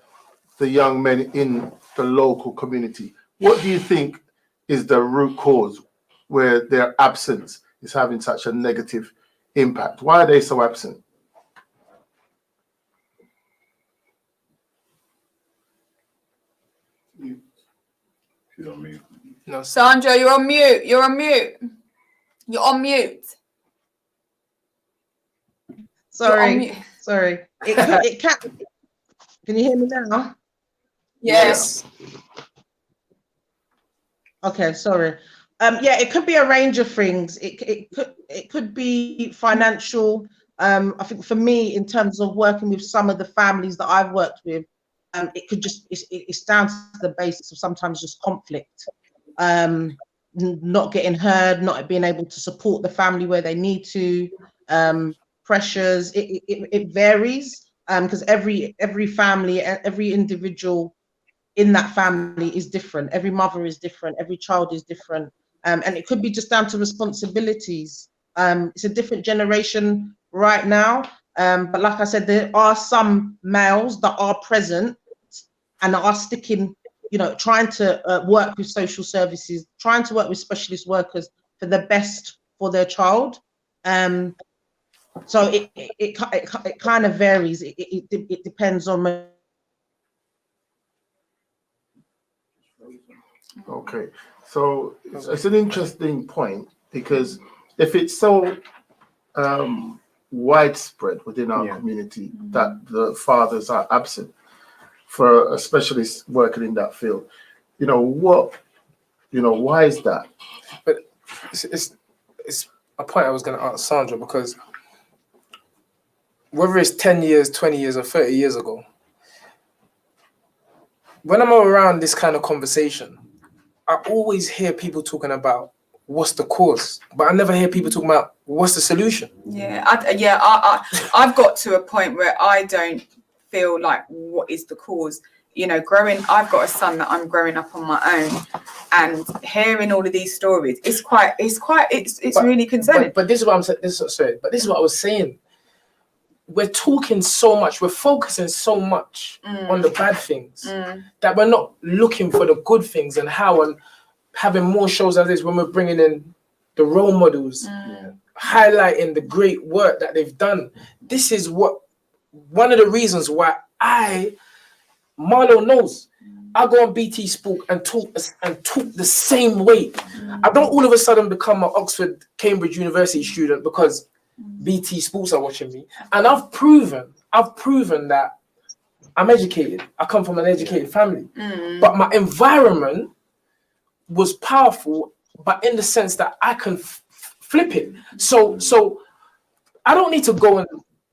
young men in the local community, what do you think is the root cause where their absence is having such a negative impact? Why are they so absent? No, Sandra, you're on mute. You're on mute. You're on mute. Sorry. It can. Can you hear me now? Yes. Okay, sorry. Yeah, it could be a range of things. It could be financial. I think for me, in terms of working with some of the families that I've worked with, it could just it's down to the basics of sometimes just conflict, not getting heard, not being able to support the family where they need to, pressures. It varies because every family, every individual in that family is different. Every mother is different. Every child is different. And it could be just down to responsibilities. It's a different generation right now. But like I said, there are some males that are present and are sticking, trying to work with social services, trying to work with specialist workers for the best for their child. So it kind of varies. It depends on. Okay, so it's an interesting point, because if it's so widespread within our community that the fathers are absent for a specialist working in that field, why is that? but it's a point I was going to ask Sandra, because whether it's 10 years, 20 years, or 30 years ago, when I'm around this kind of conversation, I always hear people talking about what's the cause, but I never hear people talking about what's the solution. I've got to a point where I don't feel like what is the cause. I've got a son that I'm growing up on my own, and hearing all of these stories, it's really concerning. But this is what I'm saying. This is what I was saying. We're talking so much, we're focusing so much on the bad things that we're not looking for the good things, and how, and having more shows like this when we're bringing in the role models, highlighting the great work that they've done. This is one of the reasons why Marlo knows, I go on BT Sport and talk the same way. I don't all of a sudden become an Oxford, Cambridge University student because BT Sports are watching me. And I've proven that I'm educated. I come from an educated family. But my environment was powerful, but in the sense that I can flip it. So I don't need to go on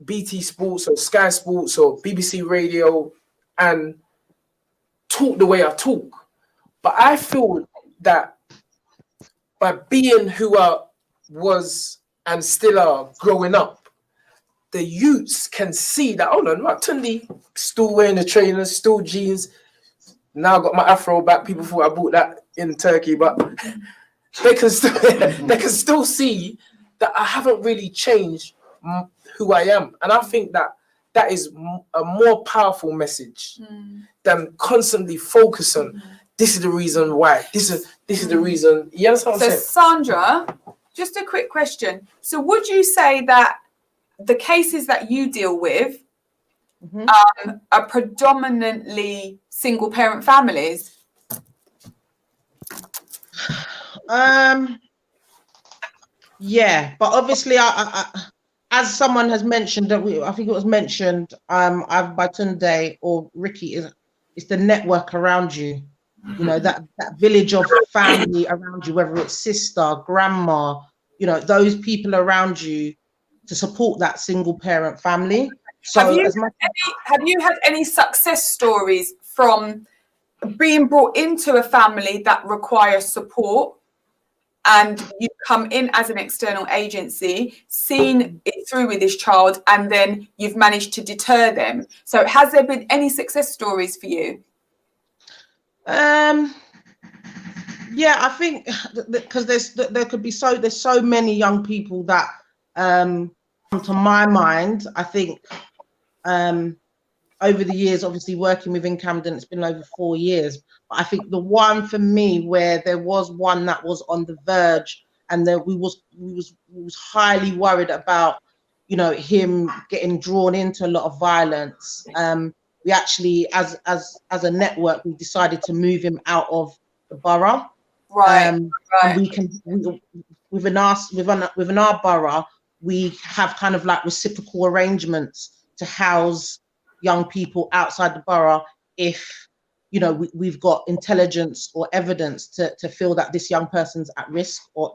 BT Sports or Sky Sports or BBC Radio and talk the way I talk. But I feel that by being who I was and still are growing up, the youths can see that, hold on, Tundi still wearing the trainers, still jeans. Now I got my afro back. People thought I bought that in Turkey, but they can still see that I haven't really changed who I am. And I think that is a more powerful message than constantly focus on this is the reason why. This is the reason. You understand what I'm saying? Sandra, Just a quick question. So would you say that the cases that you deal with are predominantly single parent families? Yeah, but obviously, I as someone has mentioned that I think it was mentioned, I've by Tunde or Ricky is the network around you. You know, that village of family around you, whether it's sister, grandma, you know, those people around you to support that single parent family. So have you had any success stories from being brought into a family that requires support, and you come in as an external agency, seen it through with this child, and then you've managed to deter them? So has there been any success stories for you? Yeah, I think because there's so many young people that come to my mind. I think over the years, obviously working within Camden, it's been over 4 years. But I think the one for me where there was one that was on the verge, and that we was highly worried about, you know, him getting drawn into a lot of violence. We actually, as a network, we decided to move him out of the borough. Right. And within our borough, we have kind of like reciprocal arrangements to house young people outside the borough if, you know, we've got intelligence or evidence to feel that this young person's at risk or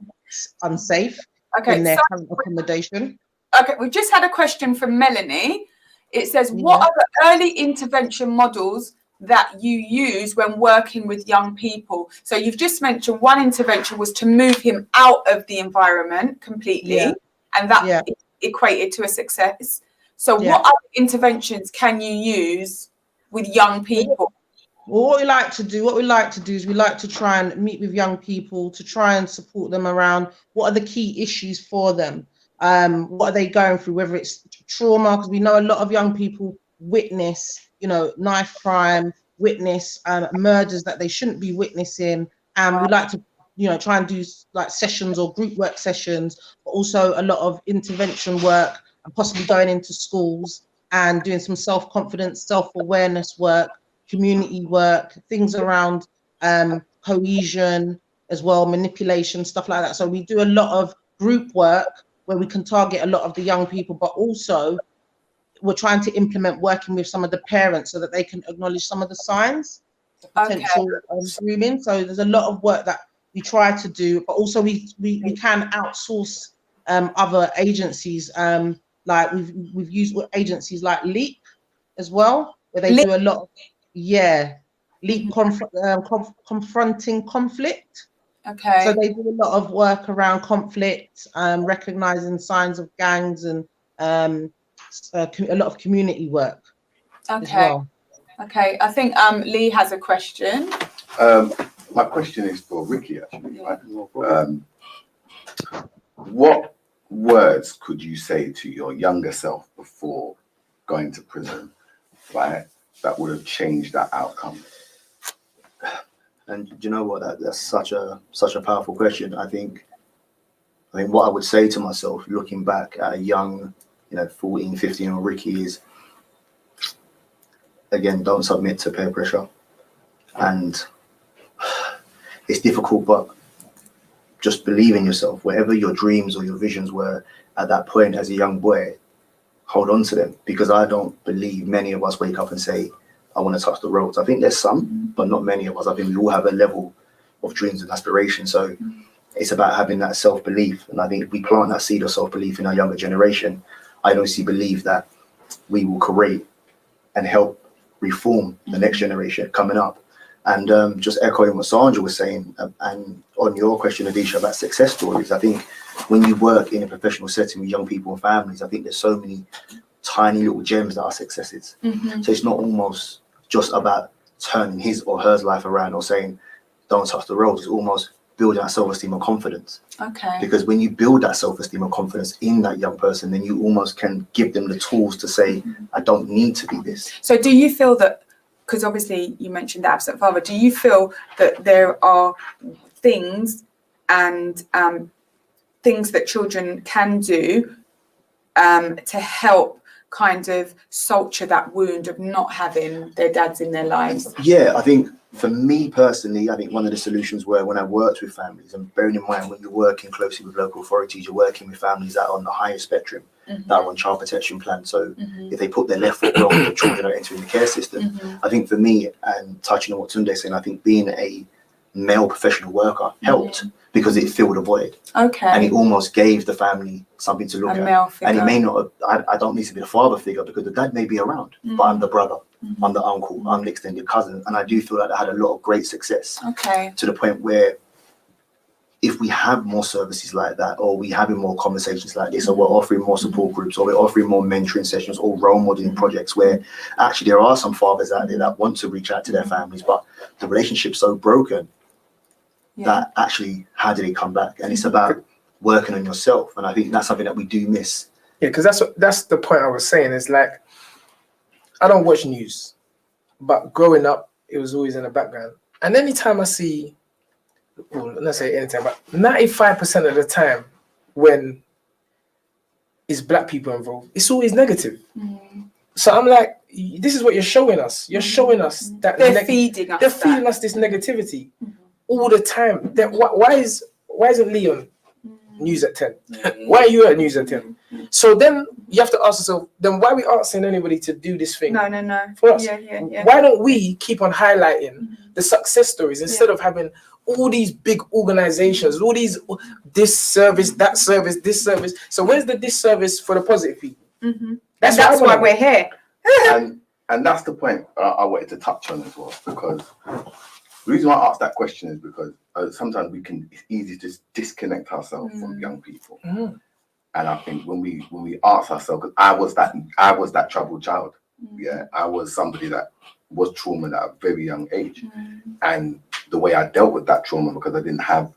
unsafe in their current accommodation. Okay, we just had a question from Melanie. It says, what are the early intervention models that you use when working with young people? So you've just mentioned one intervention was to move him out of the environment completely, and that equated to a success. So what other interventions can you use with young people? Well, what we like to do is we like to try and meet with young people to try and support them around what are the key issues for them. What are they going through, whether it's trauma, because we know a lot of young people witness, you know, knife crime, witness murders that they shouldn't be witnessing. And we like to, you know, try and do like sessions or group work sessions, but also a lot of intervention work and possibly going into schools and doing some self-confidence, self-awareness work, community work, things around cohesion as well, manipulation, stuff like that. So we do a lot of group work where we can target a lot of the young people, but also we're trying to implement working with some of the parents so that they can acknowledge some of the signs of potential grooming. So there's a lot of work that we try to do, but also we can outsource other agencies. Like we've used agencies like LEAP as well, where they do a lot of LEAP confronting conflict. Okay. So they do a lot of work around conflict, recognizing signs of gangs, and a lot of community work as well. Okay, I think Lee has a question. My question is for Ricky, actually. Right? What words could you say to your younger self before going to prison, right, that would have changed that outcome? And do you know what? That's such a powerful question. I think what I would say to myself, looking back at a young, 14, 15-year-old Ricky, is, again, don't submit to peer pressure. And it's difficult, but just believe in yourself. Whatever your dreams or your visions were at that point as a young boy, hold on to them, because I don't believe many of us wake up and say, I want to touch the roads. I think there's some, but not many of us. I think we all have a level of dreams and aspirations. So it's about having that self-belief. And I think if we plant that seed of self-belief in our younger generation, I honestly believe that we will create and help reform the next generation coming up. And just echoing what Sandra was saying, and on your question, Adisha, about success stories, I think when you work in a professional setting with young people and families, I think there's so many tiny little gems that are successes. So it's not almost just about turning his or her life around or saying, don't touch the roads. It's almost building that self-esteem and confidence. Because when you build that self-esteem and confidence in that young person, then you almost can give them the tools to say, I don't need to be this. So do you feel that, because obviously you mentioned the absent father, do you feel that there are things and things that children can do to help kind of suture that wound of not having their dads in their lives? Yeah, I think for me personally, I think one of the solutions were when I worked with families, and bearing in mind when you're working closely with local authorities, you're working with families that are on the higher spectrum, that are on child protection plans. So if they put their left foot wrong, the children are entering the care system. I think for me, and touching on what Tunde's saying, I think being a male professional worker helped because it filled a void. Okay. And it almost gave the family something to look A at. male figure. And it may not, I don't need to be the father figure because the dad may be around, but I'm the brother, I'm the uncle, I'm the extended cousin. And I do feel like I had a lot of great success. Okay. To the point where if we have more services like that, or we having more conversations like this, or we're offering more support groups, or we're offering more mentoring sessions or role modeling projects where actually there are some fathers out there that want to reach out to their families, but the relationship's so broken that actually, how do they come back? And it's about working on yourself. And I think that's something that we do miss. Yeah, because that's the point I was saying. It's like, I don't watch news, but growing up, it was always in the background. And anytime I see, well, let's say anytime, but 95% of the time when it's black people involved, it's always negative. So I'm like, this is what you're showing us. You're showing us that They're feeding us. They're feeding us this negativity all the time. That why isn't Leon news at 10? Why are you at news at 10? So then you have to ask yourself, then why are we asking anybody to do this thing? No. For us? Yeah. Why don't we keep on highlighting the success stories instead of having all these big organizations, all these this service, that service, this service? So where's the disservice for the positive people? That's why we're here. And that's the point I wanted to touch on as well, because the reason why I asked that question is because sometimes it's easy to just disconnect ourselves from young people. And I think when we ask ourselves, because I was that troubled child. Yeah, I was somebody that was traumatized at a very young age. And the way I dealt with that trauma, because I didn't have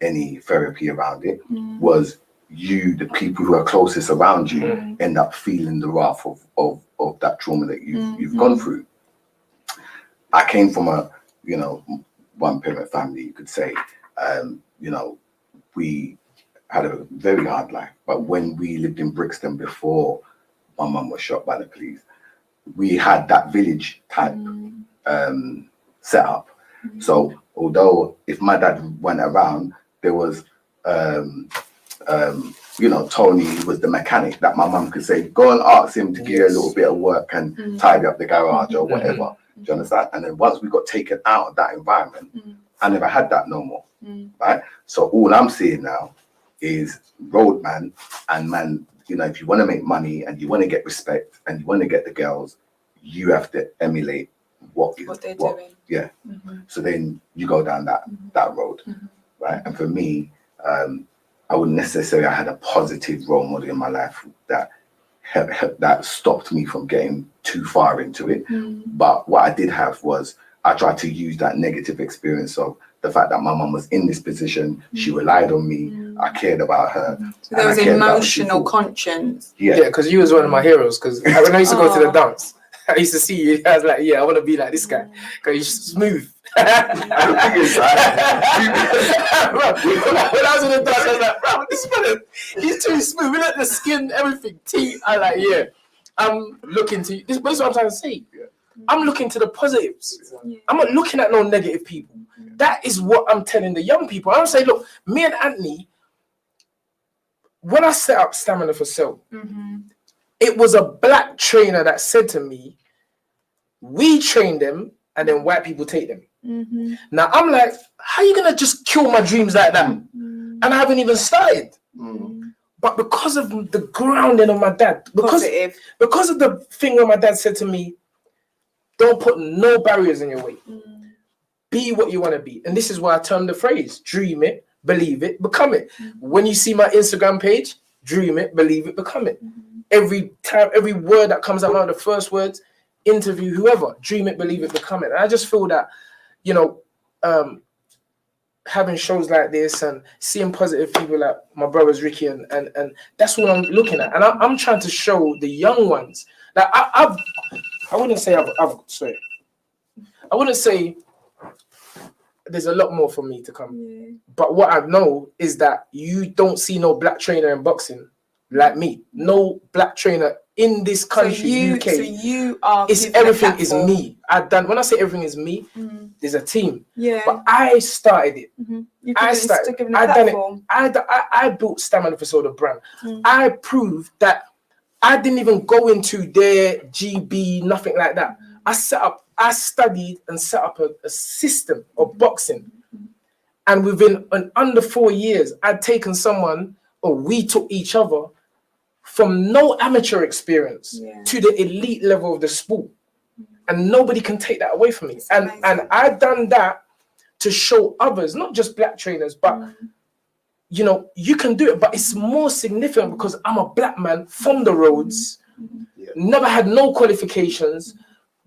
any therapy around it, was the people who are closest around you end up feeling the wrath of that trauma that you've gone through. I came from a one parent family, you could say. We had a very hard life, but when we lived in Brixton before my mum was shot by the police, we had that village type set up. So although if my dad went around, there was Tony was the mechanic that my mum could say, go and ask him to give you a little bit of work and tidy up the garage or whatever. Do you understand? And then once we got taken out of that environment, I never had that no more. Right? So all I'm seeing now is roadman and man, if you want to make money and you want to get respect and you want to get the girls, you have to emulate what they're doing. Yeah. So then you go down that road. Right? And for me, I wouldn't necessarily, I had a positive role model in my life that stopped me from getting too far into it. But what I did have was I tried to use that negative experience of the fact that my mum was in this position, she relied on me, I cared about her. So there was emotional conscience. Yeah, because you was one of my heroes. Because when I used to go to the dance, I used to see you. I was like, yeah, I want to be like this guy because he's smooth. When I was in the dance, I was like, bro, this fella, he's too smooth. We let the skin, everything, teeth. I like, yeah. I'm looking to this. But this is what I'm trying to say. I'm looking to the positives. I'm not looking at no negative people. That is what I'm telling the young people. I'm saying, look, me and Anthony, when I set up Stamina for Sale, it was a black trainer that said to me, we train them and then white people take them. Now I'm like, how are you gonna just kill my dreams like that? And I haven't even started. But because of the grounding of my dad, because of the thing where my dad said to me, don't put no barriers in your way. Be what you want to be. And this is why I termed the phrase, dream it, believe it, become it. When you see my Instagram page, dream it, believe it, become it. Every time, every word that comes out of the first words, interview whoever, dream it, believe it, become it. And I just feel that, having shows like this and seeing positive people like my brothers Ricky and that's what I'm looking at. And I'm trying to show the young ones that I wouldn't say I wouldn't say there's a lot more for me to come. Yeah. But what I know is that you don't see no black trainer in boxing like me. No black trainer in this country, UK. So you are. It's given a everything is platform. me. When I say everything is me, there's a team. Yeah. But I started it. I started. Given a I done it. platform. I built Stamina Disorder brand. I proved that I didn't even go into their GB, nothing like that. I studied and set up a system of boxing. And within under 4 years, I'd taken someone, or we took each other from no amateur experience to the elite level of the sport. And nobody can take that away from me. And I've done that to show others, not just black trainers, but you know, you can do it, but it's more significant because I'm a black man from the roads, never had no qualifications,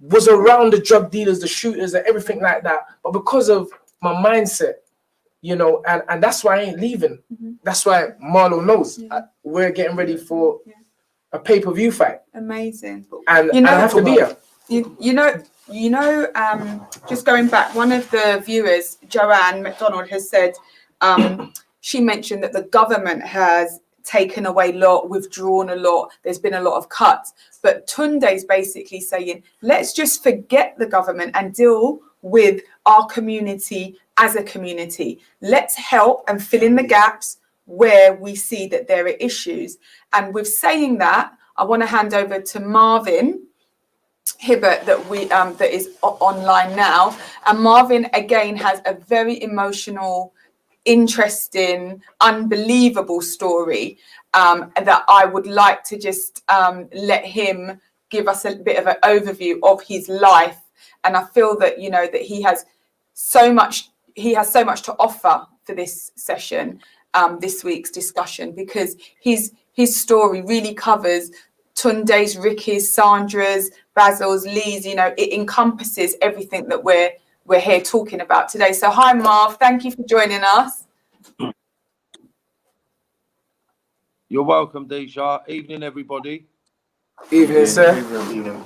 was around the drug dealers, the shooters, and everything like that. But because of my mindset, you know, and that's why I ain't leaving. That's why Marlo knows we're getting ready for a pay-per-view fight. Amazing. And you know, I have to be here. You know, just going back, one of the viewers, Joanne McDonald, has said, she mentioned that the government has taken away a lot, withdrawn a lot, there's been a lot of cuts. But Tunde's basically saying, let's just forget the government and deal with our community as a community. Let's help and fill in the gaps where we see that there are issues. And with saying that, I want to hand over to Marvin Hibbert that is online now. And Marvin, again, has a very emotional, interesting, unbelievable story that I would like to just let him give us a bit of an overview of his life. And I feel that, you know, that he has so much to offer for this session, this week's discussion, because his story really covers Tunde's, Ricky's, Sandra's, Basil's, Lee's. You know, it encompasses everything that we're here talking about today. So hi, Marv, thank you for joining us. You're welcome, Deja. Evening, everybody. Evening, sir. Evening.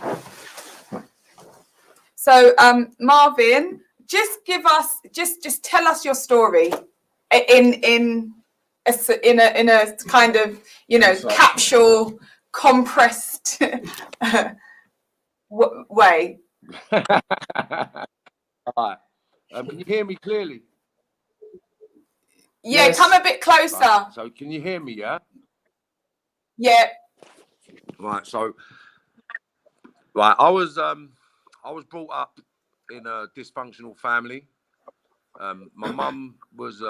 So Marvin, just give us, just tell us your story in a kind of, you know, capsule, compressed way. All right. Can you hear me clearly? Yeah, Yes. come a bit closer. Right. So can you hear me, yeah? Yeah. Right, so I was brought up in a dysfunctional family. My mum was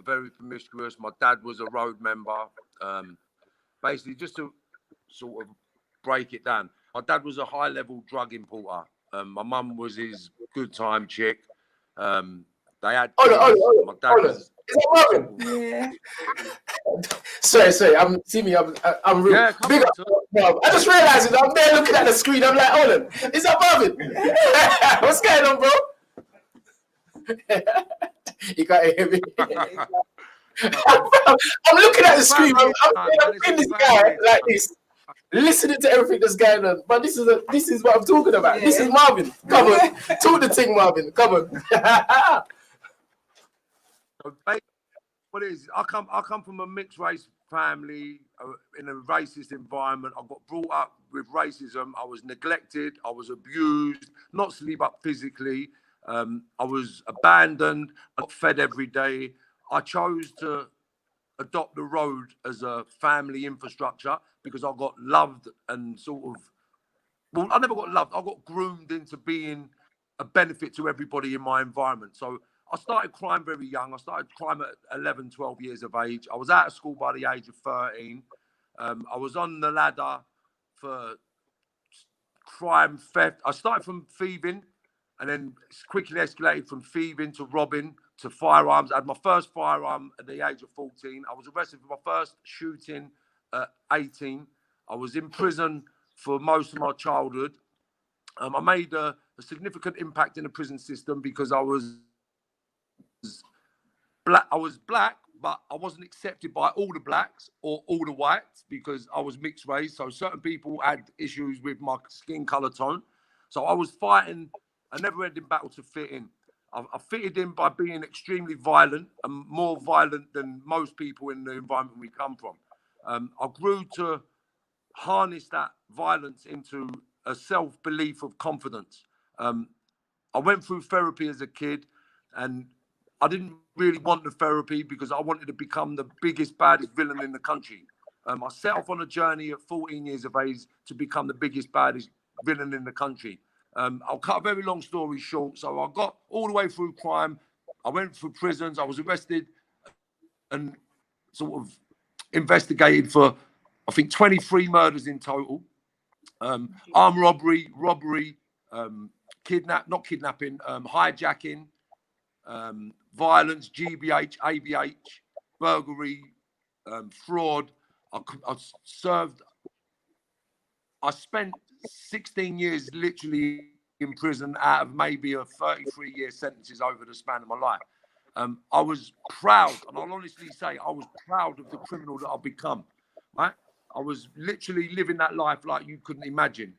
very promiscuous. My dad was a road member. Basically, just to sort of break it down, my dad was a high-level drug importer. My mum was his good time chick. They had kids. My dad was. Is that Marvin? Yeah. Sorry. I'm rude. Yeah, come Big on, up, sir. Marv. I just realized it. I'm there looking at the screen. I'm like, hold on. Is that Marvin? What's going on, bro? You can't hear me. I'm looking at the screen. I'm in this guy like this, listening to everything that's going on. But this is what I'm talking about. Yeah. This is Marvin. Come on, talk the thing, Marvin. Come on. So what it is, I come from a mixed race family in a racist environment. I got brought up with racism. I was neglected. I was abused, not sleep up physically. I was abandoned. I got fed every day. I chose to adopt the road as a family infrastructure because I got loved and I never got loved. I got groomed into being a benefit to everybody in my environment. So I started crime very young. I started crime at 11, 12 years of age. I was out of school by the age of 13. I was on the ladder for crime, theft. I started from thieving and then quickly escalated from thieving to robbing to firearms. I had my first firearm at the age of 14. I was arrested for my first shooting at 18. I was in prison for most of my childhood. I made a significant impact in the prison system because I was black, but I wasn't accepted by all the blacks or all the whites because I was mixed race. So certain people had issues with my skin color tone. So I was fighting a never-ending battle to fit in. I fitted in by being extremely violent and more violent than most people in the environment we come from. I grew to harness that violence into a self-belief of confidence. I went through therapy as a kid, and I didn't really want the therapy because I wanted to become the biggest, baddest villain in the country. I set off on a journey at 14 years of age to become the biggest, baddest villain in the country. I'll cut a very long story short. So I got all the way through crime. I went through prisons. I was arrested and sort of investigated for, I think, 23 murders in total. Armed robbery, not kidnapping, hijacking, violence, GBH, ABH, burglary, fraud. I spent 16 years literally in prison out of maybe a 33-year sentences over the span of my life. I was proud, and I'll honestly say I was proud of the criminal that I've become, right? I was literally living that life like you couldn't imagine.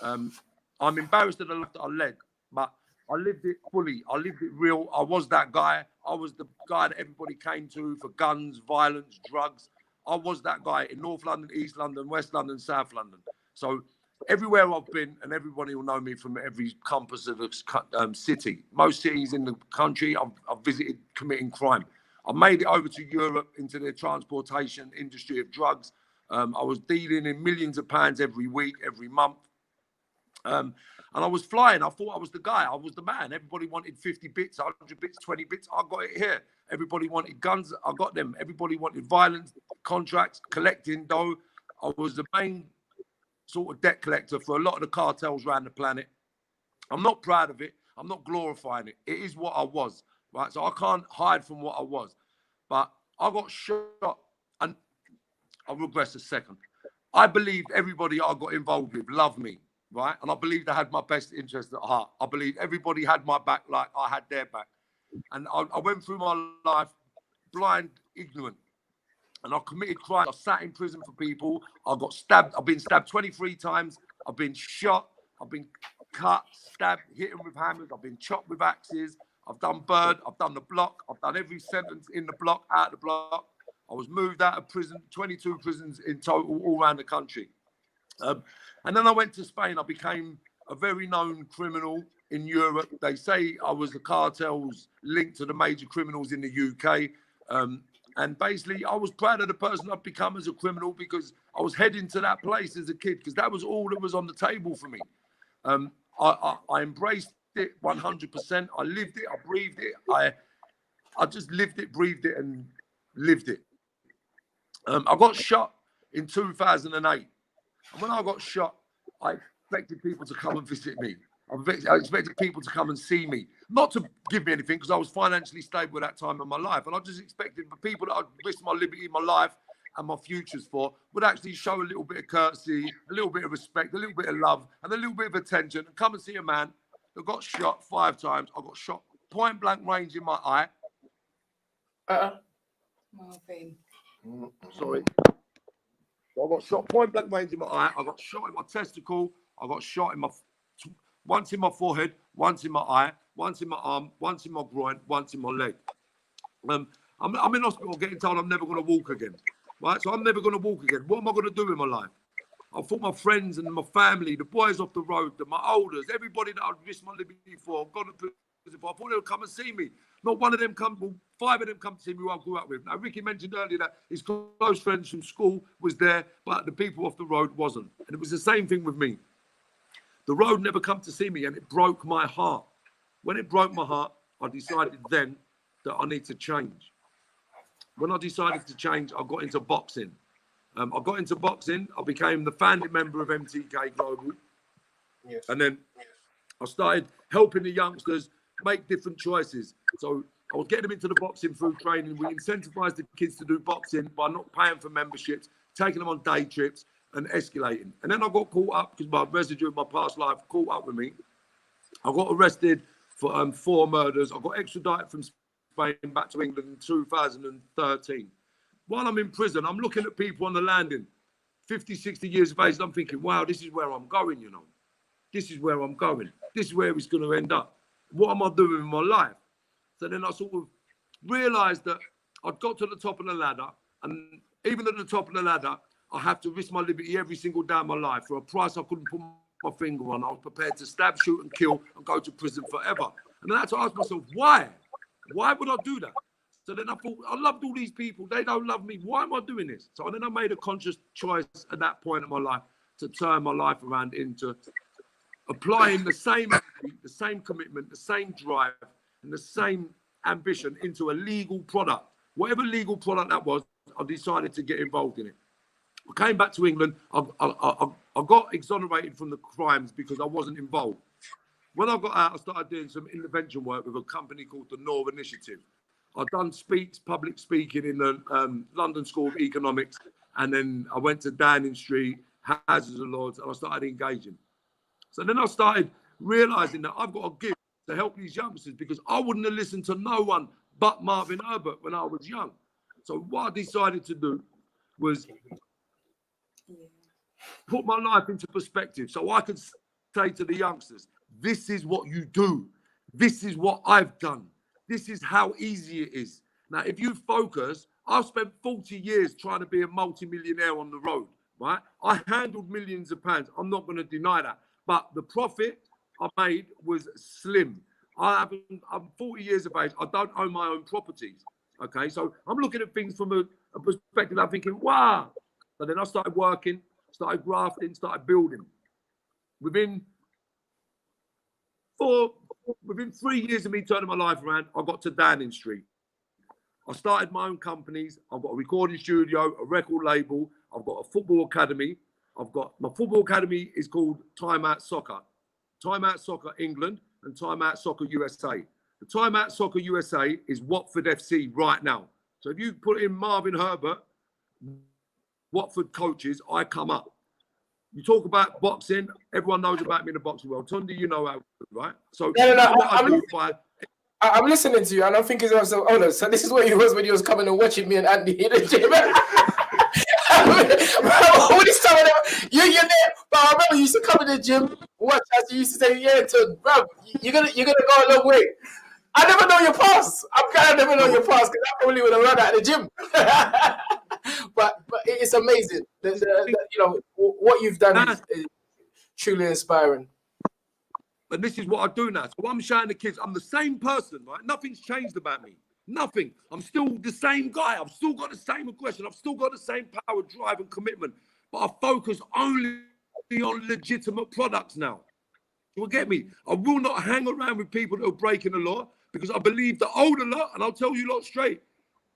I'm embarrassed of the life that I led, but I lived it fully. I lived it real. I was that guy. I was the guy that everybody came to for guns, violence, drugs. I was that guy in North London, East London, West London, South London. So everywhere I've been, and everybody will know me from every compass of the city. Most cities in the country, I've visited committing crime. I made it over to Europe into the transportation industry of drugs. I was dealing in millions of pounds every week, every month. And I was flying. I thought I was the guy. I was the man. Everybody wanted 50 bits, 100 bits, 20 bits. I got it here. Everybody wanted guns. I got them. Everybody wanted violence, contracts, collecting dough. I was the main sort of debt collector for a lot of the cartels around the planet. I'm not proud of it. I'm not glorifying it. It is what I was, right? So I can't hide from what I was. But I got shot, and I'll regress a second. I believed everybody I got involved with loved me, right? And I believed they had my best interest at heart. I believed everybody had my back like I had their back. And I went through my life blind, ignorant. And I committed crimes. I sat in prison for people. I got stabbed. I've been stabbed 23 times. I've been shot. I've been cut, stabbed, hit with hammers. I've been chopped with axes. I've done bird. I've done the block. I've done every sentence in the block, out the block. I was moved out of prison, 22 prisons in total, all around the country. And then I went to Spain. I became a very known criminal in Europe. They say I was the cartels linked to the major criminals in the UK. And basically, I was proud of the person I've become as a criminal because I was heading to that place as a kid because that was all that was on the table for me. I embraced it 100%. I lived it. I breathed it. I just lived it, breathed it, and lived it. I got shot in 2008. And when I got shot, I expected people to come and visit me. I expected people to come and see me, not to give me anything because I was financially stable at that time in my life. And I just expected the people that I'd risked my liberty, my life, and my futures for would actually show a little bit of courtesy, a little bit of respect, a little bit of love, and a little bit of attention, and come and see a man that got shot 5 times. I got shot point blank range in my eye. Marvin. Sorry. I got shot point blank range in my eye. I got shot in my testicle. I got shot in once in my forehead, once in my eye, once in my arm, once in my groin, once in my leg. I'm in hospital getting told I'm never going to walk again. Right? So I'm never going to walk again. What am I going to do in my life? I thought my friends and my family, the boys off the road, my elders, everybody that I'd risked my liberty for, gone to prison for, I thought they would come and see me. Not one of them come, well, 5 of them come to see me who I grew up with. Now, Ricky mentioned earlier that his close friends from school was there, but the people off the road wasn't. And it was the same thing with me. The road never come to see me, and it broke my heart. When it broke my heart, I decided then that I need to change. When I decided to change, I got into boxing. I became the founding member of MTK Global. Yes. And then I started helping the youngsters make different choices. So I was getting them into the boxing through training. We incentivized the kids to do boxing by not paying for memberships, taking them on day trips, and escalating. And then I got caught up because my residue of my past life caught up with me. I got arrested for 4 murders. I got extradited from Spain back to England in 2013. While I'm in prison, I'm looking at people on the landing, 50, 60 years of age, and I'm thinking, wow, this is where I'm going, you know. this is where I'm going. This is where it's going to end up. What am I doing in my life? So then I sort of realised that I'd got to the top of the ladder, and even at the top of the ladder, I have to risk my liberty every single day of my life for a price I couldn't put my finger on. I was prepared to stab, shoot, and kill, and go to prison forever. And then I had to ask myself, why? Why would I do that? So then I thought, I loved all these people. They don't love me. Why am I doing this? So then I made a conscious choice at that point in my life to turn my life around into applying the same energy, the same commitment, the same drive, and the same ambition into a legal product. Whatever legal product that was, I decided to get involved in it. I came back to England. I got exonerated from the crimes because I wasn't involved. When I got out, I started doing some intervention work with a company called the North Initiative. I'd done public speaking in the London School of Economics, and then I went to Downing Street, Houses of Lords, and I started engaging. So then I started realising that I've got a gift to help these youngsters, because I wouldn't have listened to no one but Marvin Herbert when I was young. So what I decided to do was put my life into perspective so I could say to the youngsters, this is what you do. This is what I've done. This is how easy it is. Now, if you focus, I've spent 40 years trying to be a multi-millionaire on the road, right? I handled millions of pounds. I'm not going to deny that. But the profit I made was slim. I'm 40 years of age. I don't own my own properties. Okay, so I'm looking at things from a perspective. I'm thinking, wow. But then I started working, started grafting, started building. Within 3 years of me turning my life around, I got to Downing Street. I started my own companies. I've got a recording studio, a record label. I've got a football academy. My football academy is called Time Out Soccer. Time Out Soccer England and Time Out Soccer USA. The Time Out Soccer USA is Watford FC right now. So if you put in Marvin Herbert, Watford coaches, I come up. You talk about boxing, everyone knows about me in the boxing world. Tundi, you know how, right? So I'm listening to you, and I'm thinking to myself, oh no, so this is where you was when you was coming and watching me and Andy in the gym. All this time, you're there, but I remember you used to come in the gym, watch as you used to say, yeah, bro, you're gonna go a long way. I never know your past. I'm kind of never know your past because I probably would have run out of the gym. but it's amazing. What you've done is truly inspiring. And this is what I do now. So I'm showing the kids, I'm the same person, right? Nothing's changed about me. Nothing. I'm still the same guy. I've still got the same aggression. I've still got the same power, drive, and commitment. But I focus only on legitimate products now. You get me? I will not hang around with people that are breaking the law, because I believe the older lot, and I'll tell you lot straight,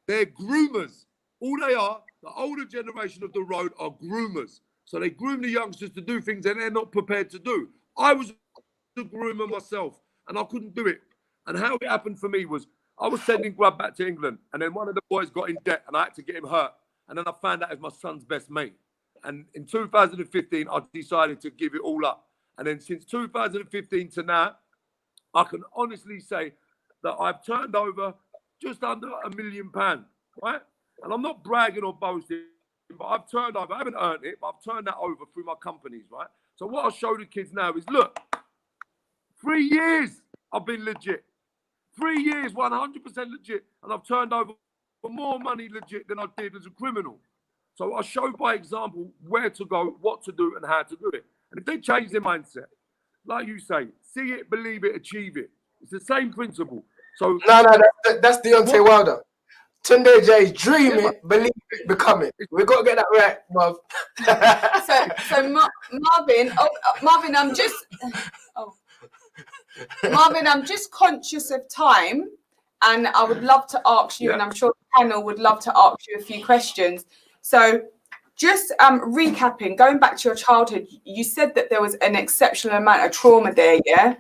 they're groomers. All they are, the older generation of the road are groomers. So they groom the youngsters to do things that they're not prepared to do. I was a groomer myself, and I couldn't do it. And how it happened for me was, I was sending grub back to England, and then one of the boys got in debt, and I had to get him hurt. And then I found out it was my son's best mate. And in 2015, I decided to give it all up. And then since 2015 to now, I can honestly say that I've turned over just under £1 million, right? And I'm not bragging or boasting, but I've turned over, I haven't earned it, but I've turned that over through my companies, right? So what I'll show the kids now is, look, 3 years I've been legit. 3 years, 100% legit. And I've turned over more money legit than I did as a criminal. So I show by example where to go, what to do, and how to do it. And if they change their mindset, like you say, see it, believe it, achieve it. It's the same principle. So that's Deontay Wilder. Tunde J's dream it, believe it, become it. We've got to get that right, Marv. Marvin, Marvin, I'm just conscious of time, and I would love to ask you, and I'm sure the panel would love to ask you a few questions. So just recapping, going back to your childhood, you said that there was an exceptional amount of trauma there, yeah?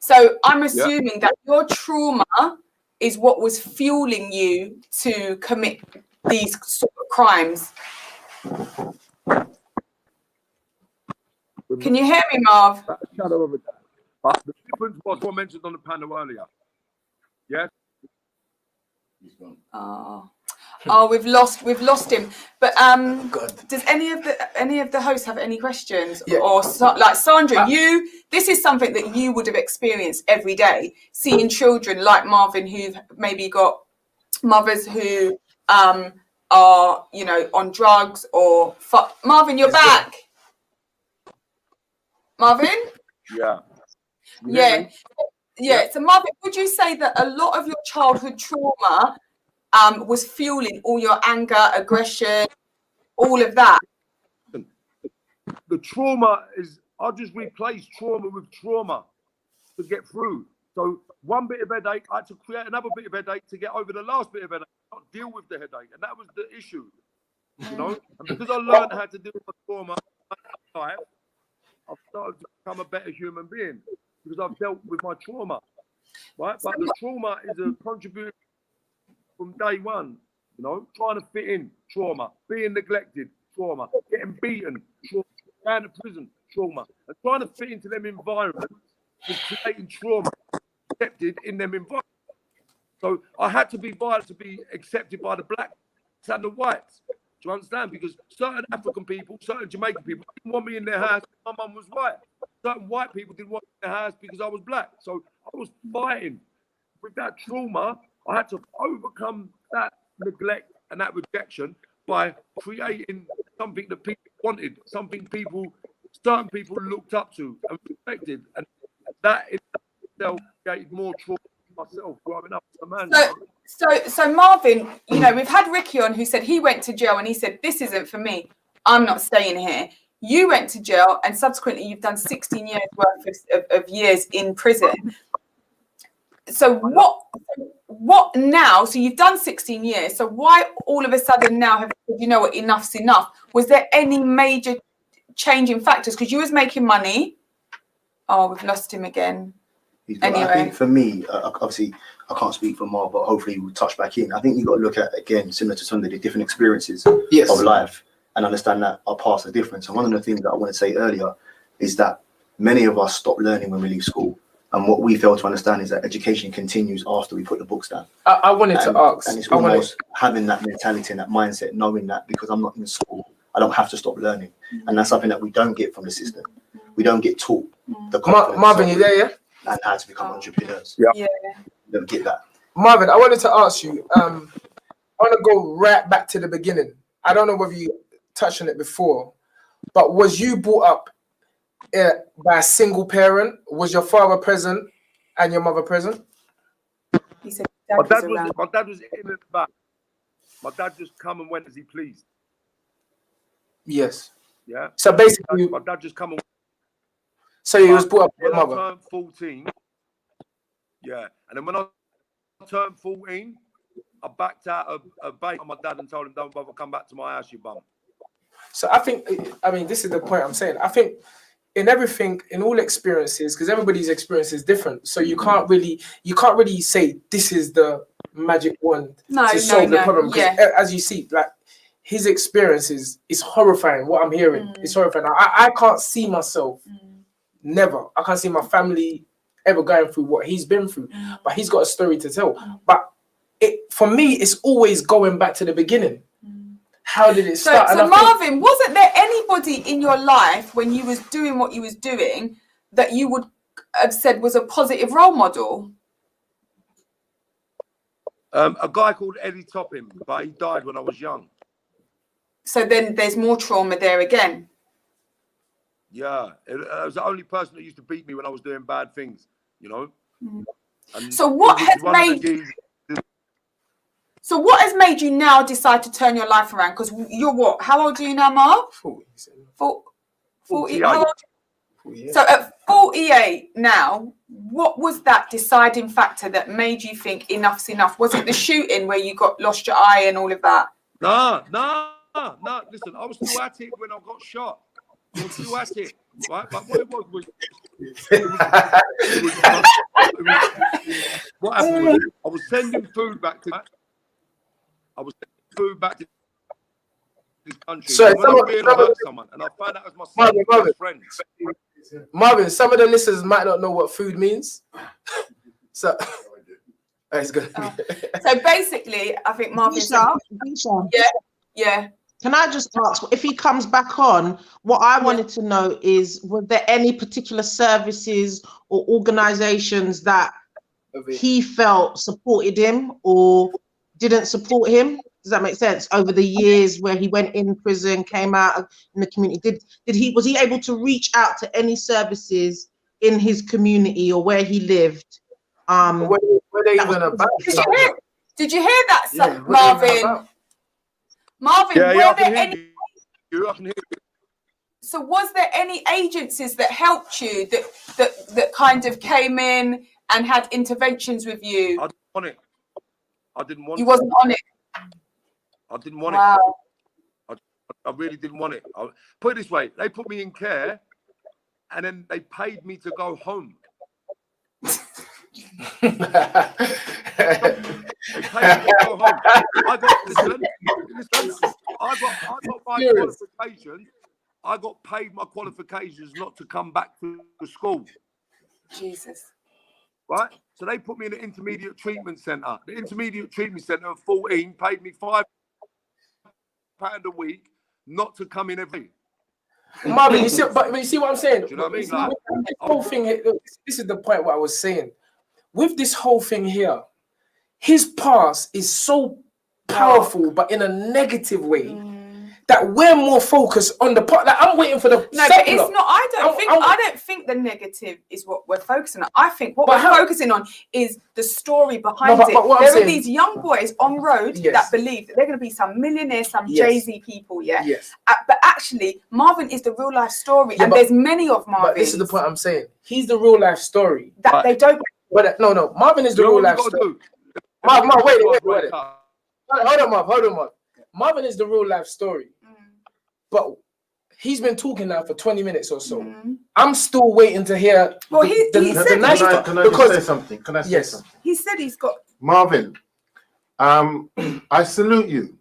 So I'm assuming that your trauma is what was fueling you to commit these sort of crimes. Can you hear me, Marv? Shadow of a doubt. The difference was what I mentioned on the panel earlier. Yes? Oh, we've lost him. But God. does any of the hosts have any questions? Yeah. Or like Sandra, this is something that you would have experienced every day, seeing children like Marvin who've maybe got mothers who are on drugs or Marvin, you're back. Marvin? Yeah. So Marvin, would you say that a lot of your childhood trauma was fueling all your anger, aggression, all of that? The trauma is, I'll just replace trauma with trauma to get through. So one bit of headache, I had to create another bit of headache to get over the last bit of headache, not deal with the headache. And that was the issue, you know? And because I learned how to deal with trauma in life, I've started to become a better human being because I've dealt with my trauma, right? But the trauma is a contributor from day one, you know, trying to fit in, trauma, being neglected, trauma, getting beaten, trauma, going to prison, trauma, and trying to fit into them environments is creating trauma accepted in them environments. So I had to be violent to be accepted by the blacks and the whites. Do you understand? Because certain African people, certain Jamaican people didn't want me in their house because my mum was white. Certain white people didn't want me in their house because I was black. So I was fighting with that trauma. I had to overcome that neglect and that rejection by creating something that people wanted, something certain people looked up to and respected. And that in itself created more trauma for myself growing up as a man. So Marvin, you know, we've had Ricky on who said he went to jail and he said, this isn't for me. I'm not staying here. You went to jail and subsequently you've done 16 years worth of years in prison. So what now? So you've done 16 years. So why all of a sudden now have you know what, enough's enough? Was there any major change in factors? Because you was making money. Oh, we've lost him again. Anyway. I think for me, obviously, I can't speak for Mark, but hopefully we'll touch back in. I think you've got to look at, again, similar to Sunday, the different experiences of life and understand that our paths are different. And one of the things that I want to say earlier is that many of us stop learning when we leave school. And what we fail to understand is that education continues after we put the books down. I wanted to ask. And it's almost having that mentality and that mindset, knowing that because I'm not in school, I don't have to stop learning. And that's something that we don't get from the system. We don't get taught the confidence. Marvin, you there, yeah? And how to become entrepreneurs. Yeah. We don't get that. Marvin, I wanted to ask you, I want to go right back to the beginning. I don't know whether you touched on it before, but was you brought up by a single parent? Was your father present and your mother present? He said my dad was in the back. My dad just come and went as he pleased. Yes. Yeah. So basically, my dad just come and. So he was brought up by your mother. When I turned 14, yeah, and then when I turned 14, I backed out of a bait on my dad and told him, "Don't bother, come back to my house, you bum." So I mean, this is the point I'm saying. I think in everything, in all experiences, because everybody's experience is different, so you can't really say this is the magic wand to solve the problem. Because as you see, like his experience is horrifying. What I'm hearing is horrifying. I can't see myself. Never. I can't see my family ever going through what he's been through. But he's got a story to tell. But for me, it's always going back to the beginning. How did it start? So Marvin, wasn't there anybody in your life when you was doing what you was doing that you would have said was a positive role model? A guy called Eddie Topping, but he died when I was young. So then there's more trauma there again. Yeah, it was the only person that used to beat me when I was doing bad things, you know. And so what has made you now decide to turn your life around? Because you're what? How old are you now, Marv? 40. How old? 48. So at 48 now, what was that deciding factor that made you think enough's enough? Was it the shooting where you lost your eye and all of that? No. Listen, I was still at it when I got shot. I was still at it, right? But what it was what happened was I was sending food back to this country. So when I hurt someone, and I found out it was my best friend. Marvin, some of the listeners might not know what food means. So It's good. So basically, I think Marvin said, Bisha, yeah. can I just ask, if he comes back on, what I wanted to know is, were there any particular services or organizations that he felt supported him or didn't support him? Does that make sense? Over the years where he went in prison, came out in the community, was he able to reach out to any services in his community or where he lived? Were they even about? Did you hear that, Marvin? Marvin, Yeah, were I there can any? hear you. I can hear you. So was there any agencies that helped you that kind of came in and had interventions with you? I didn't want it. I didn't want You it. wasn't on it. I didn't want Wow. it. I really didn't want it. Put it this way, they put me in care and then they paid me to go home. They paid me to go home. I got my qualifications. I got paid my qualifications not to come back to the school. Jesus. Right? So they put me in an intermediate treatment centre. The intermediate treatment centre of 14 paid me £5 a week not to come in every week. Marvin, you see what I'm saying? Do you know what I mean? Like, this whole thing, this is the point what I was saying. With this whole thing here, his past is so powerful, but in a negative way, that we're more focused on the part. Like, I'm waiting for the. No, but it's not. I don't think the negative is what we're focusing on. I think what we're focusing on is the story behind it. There are these young boys on road that believe that they're going to be some millionaires, some Jay-Z people. Yeah. Yes. But actually, Marvin is the real life story, and there's many of Marvin. But this is the point I'm saying. He's the real life story. That they don't. But no. Marvin is the real life story. Marvin, wait. Hold on, Marvin. Marvin is the real life story. But he's been talking now for 20 minutes or so. I'm still waiting to hear. Well, the nice stuff. Can I just say something? Can I say something? He said he's got. Marvin, I salute you.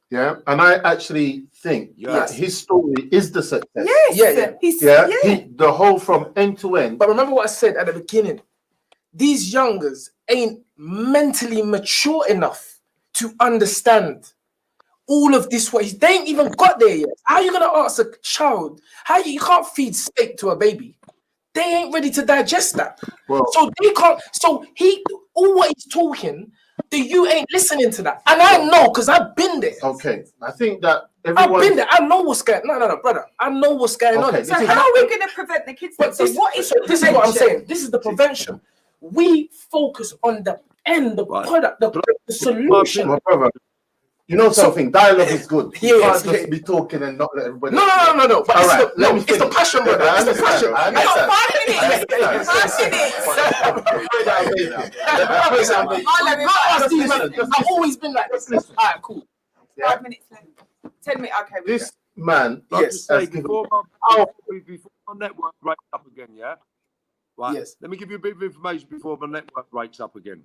Yeah, and I actually think that his story is the success. Yes, the whole from end to end. But remember what I said at the beginning. These youngers ain't mentally mature enough to understand all of this. They ain't even got there yet. How are you gonna ask a child? You can't feed steak to a baby. They ain't ready to digest that. Well, so they can't. So all what he's talking, you ain't listening to that. And I know because I've been there. Okay, I think that I've been there. I know what's going. No, brother. I know what's going on. So how are we gonna prevent the kids? This is what I'm saying. This is the prevention. We focus on the end, the product, the solution. My brother, you know something? Dialogue is good. You can't just be talking and not let everybody. No. But it's the passion, brother. It's the passion. I got 5 minutes. I've always been like this. All right, cool. 5 minutes left. 10 minutes. Okay. This man, Before my network breaks up again, yeah? Right. Yes. Let me give you a bit of information before my network breaks up again.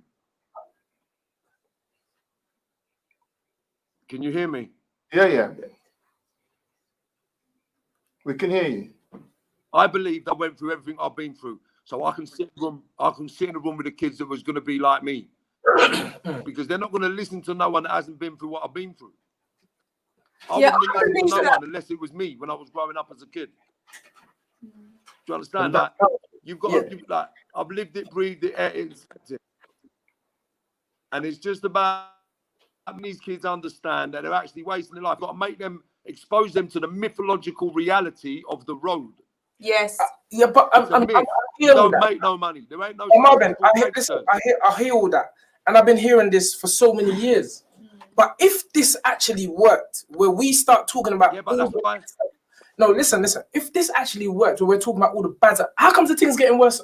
Can you hear me? Yeah. We can hear you. I believed I went through everything I've been through, so I can sit in a room with the kids that was going to be like me, because they're not going to listen to no one that hasn't been through what I've been through. I wouldn't listen to no one unless it was me when I was growing up as a kid. Do you understand that? You've got I've lived it, breathed it, ate it, and it's just about having these kids understand that they're actually wasting their life. I've got to make them, expose them to the mythological reality of the road. Yes. But I don't make no money. There ain't no. Marvin, I hear all that, and I've been hearing this for so many years. But if this actually worked, where we start talking about, no, listen. If this actually worked, where we're talking about all the bad stuff, how comes the thing's getting worse?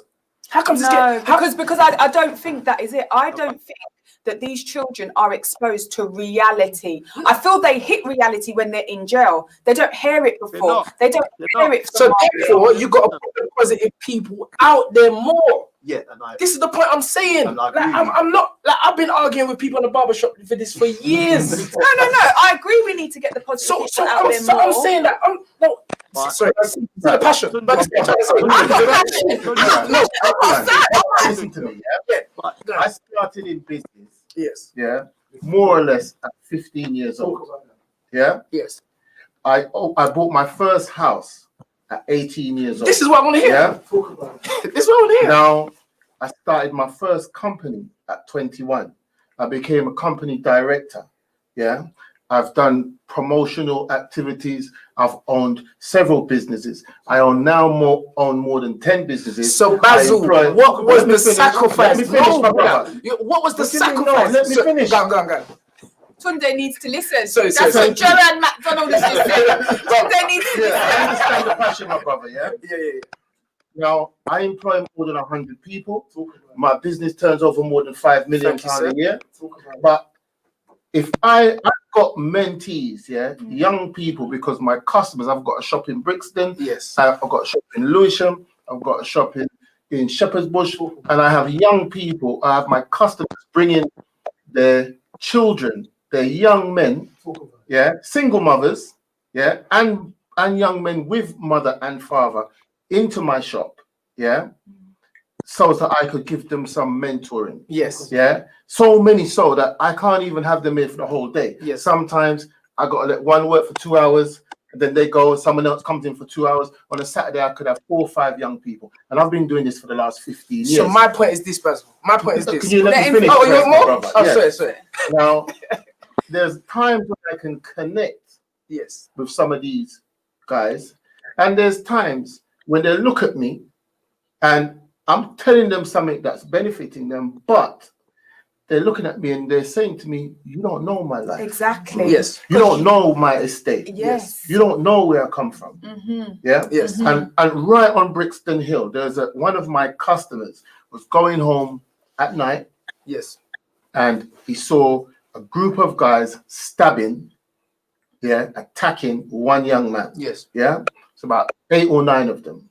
How comes it's getting? Because I don't think that is it. I don't think that these children are exposed to reality. I feel they hit reality when they're in jail. They don't hear it before. They don't hear it. So therefore, you got to put positive people out there more. Yeah, this is the point I'm saying. I'm not like I've been arguing with people in the barbershop for this for years. No. I agree. We need to get the positive people out there more. I'm saying that. Sorry, it's a passion. But Listen to me, yeah? I started in business, Yes. yeah, more or less at 15 years old. Yeah? Yes. I bought my first house at 18 years old. This is what I want to hear. Yeah? This is what I want to hear. Now, I started my first company at 21. I became a company director. Yeah? I've done promotional activities. I've owned several businesses. I own more than 10 businesses. So Basil, what was the sacrifice? What was the sacrifice? Let me finish. Go on. Tunde needs to listen. Sorry, That's what Joanne McDonald is just saying. Tunde needs to listen. I understand the passion, my brother, yeah? Yeah. Now, I employ more than 100 people. My business turns over more than £5 million a year. But if I've got mentees, yeah, young people, because my customers, I've got a shop in Brixton, yes, I've got a shop in Lewisham, I've got a shop in Shepherd's Bush, and I have young people. I have my customers bringing their children, their young men, yeah, single mothers, yeah, and young men with mother and father into my shop, yeah, so that I could give them some mentoring. Yes. Yeah. So many so that I can't even have them here for the whole day. Yes. Sometimes I got to let one work for 2 hours, and then they go, and someone else comes in for 2 hours. On a Saturday, I could have 4 or 5 young people. And I've been doing this for the last 15 years. So my point is this, Basil. My point is this. Can you let me finish? Oh, you want more? Brother? Oh, Yes. sorry. Now, there's times when I can connect with some of these guys, and there's times when they look at me and I'm telling them something that's benefiting them, but they're looking at me and they're saying to me, you don't know my life. Exactly. Yes. You don't know my estate. Yes. You don't know where I come from. Yeah. Yes. And right on Brixton Hill, there's one of my customers was going home at night. Yes. And he saw a group of guys stabbing, attacking one young man. Yes. Yeah. It's about 8 or 9 of them.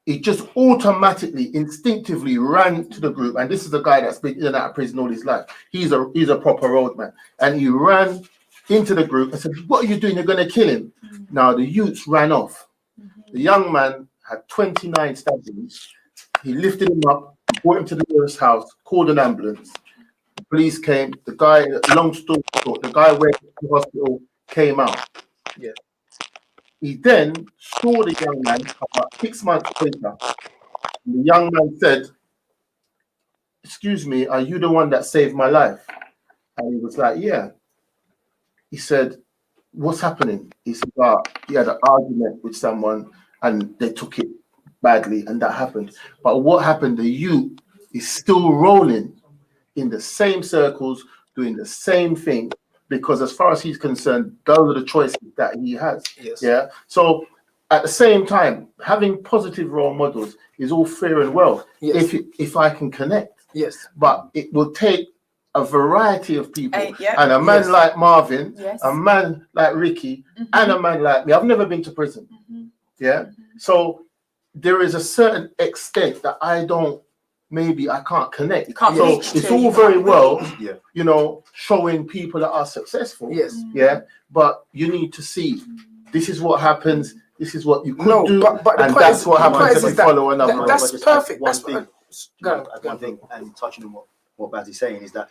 He just automatically, instinctively ran to the group. And this is a guy that's been in and out of prison all his life. He's a proper roadman. And he ran into the group and said, what are you doing? You're going to kill him. Now, the youths ran off. The young man had 29 stabbings. He lifted him up, brought him to the nearest house, called an ambulance. The police came. The guy, long story short, the guy went to the hospital, came out. Yeah. He then saw the young man about 6 months later. The young man said, excuse me, are you the one that saved my life? And he was like, yeah. He said, what's happening? He said, he had an argument with someone and they took it badly and that happened. But what happened, the youth is still rolling in the same circles, doing the same thing, because as far as he's concerned, those are the choices that he has. Yes. Yeah. So at the same time, having positive role models is all fair and well, if I can connect. Yes. But it will take a variety of people. Yeah. And a man like Marvin, Yes. a man like Ricky, and a man like me. I've never been to prison. Yeah. So there is a certain extent that I can't connect. You can't so reach it's to, all you very can't well, reach. you know, showing people that are successful. Yes. Yeah. But you need to see this is what happens. This is what you could do. But the and point that's is, what the happens point if is you that- follow another. that's Just perfect. One That's thing. One thing, and touching on what Baz is saying is that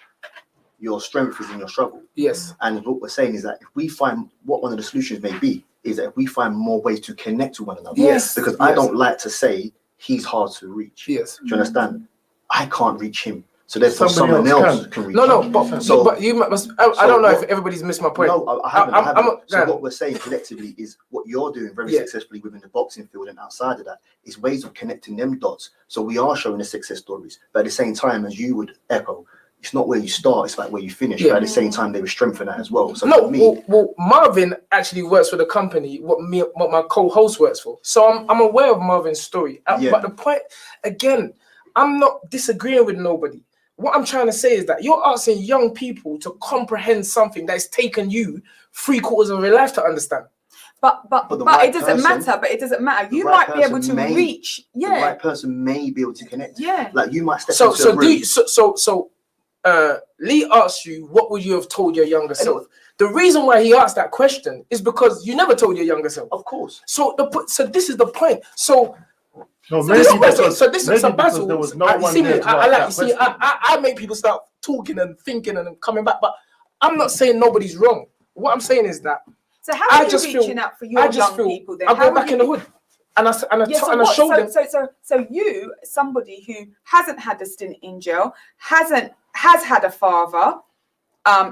your strength is in your struggle. Yes. And what we're saying is that if we find what one of the solutions may be, is that if we find more ways to connect to one another. Yes. Because I don't like to say he's hard to reach. Yes. Do you understand? I can't reach him. So therefore Somebody someone else else can reach No, him. but you must. I don't know if everybody's missed my point. No, I haven't. So I'm- what we're saying collectively is what you're doing very successfully within the boxing field and outside of that is ways of connecting them dots. So we are showing the success stories, but at the same time, as you would echo, it's not where you start; it's like where you finish. But at the same time, they will strengthen that as well. So No, for me, well, Marvin actually works for the company what my co-host works for. So I'm aware of Marvin's story. But the point again, I'm not disagreeing with nobody. What I'm trying to say is that you're asking young people to comprehend something that's taken you 3/4 of your life to understand. But right it doesn't person- matter. But it doesn't matter. You right might be able to person may- reach. the Yeah. right person may be able to connect. Yeah. Like you might step So into a room. Lee asked you, what would you have told your younger self? The reason why he asked that question is because you never told your younger self. Of course. So this is the point. So No, this maybe because, some battles. there was no one there to ask that question. I make people start talking and thinking and coming back, but I'm not saying nobody's wrong. What I'm saying is that So how are you reaching out for your young people then? I go back in the hood and I show them. So you, somebody who hasn't had a stint in jail, has had a father,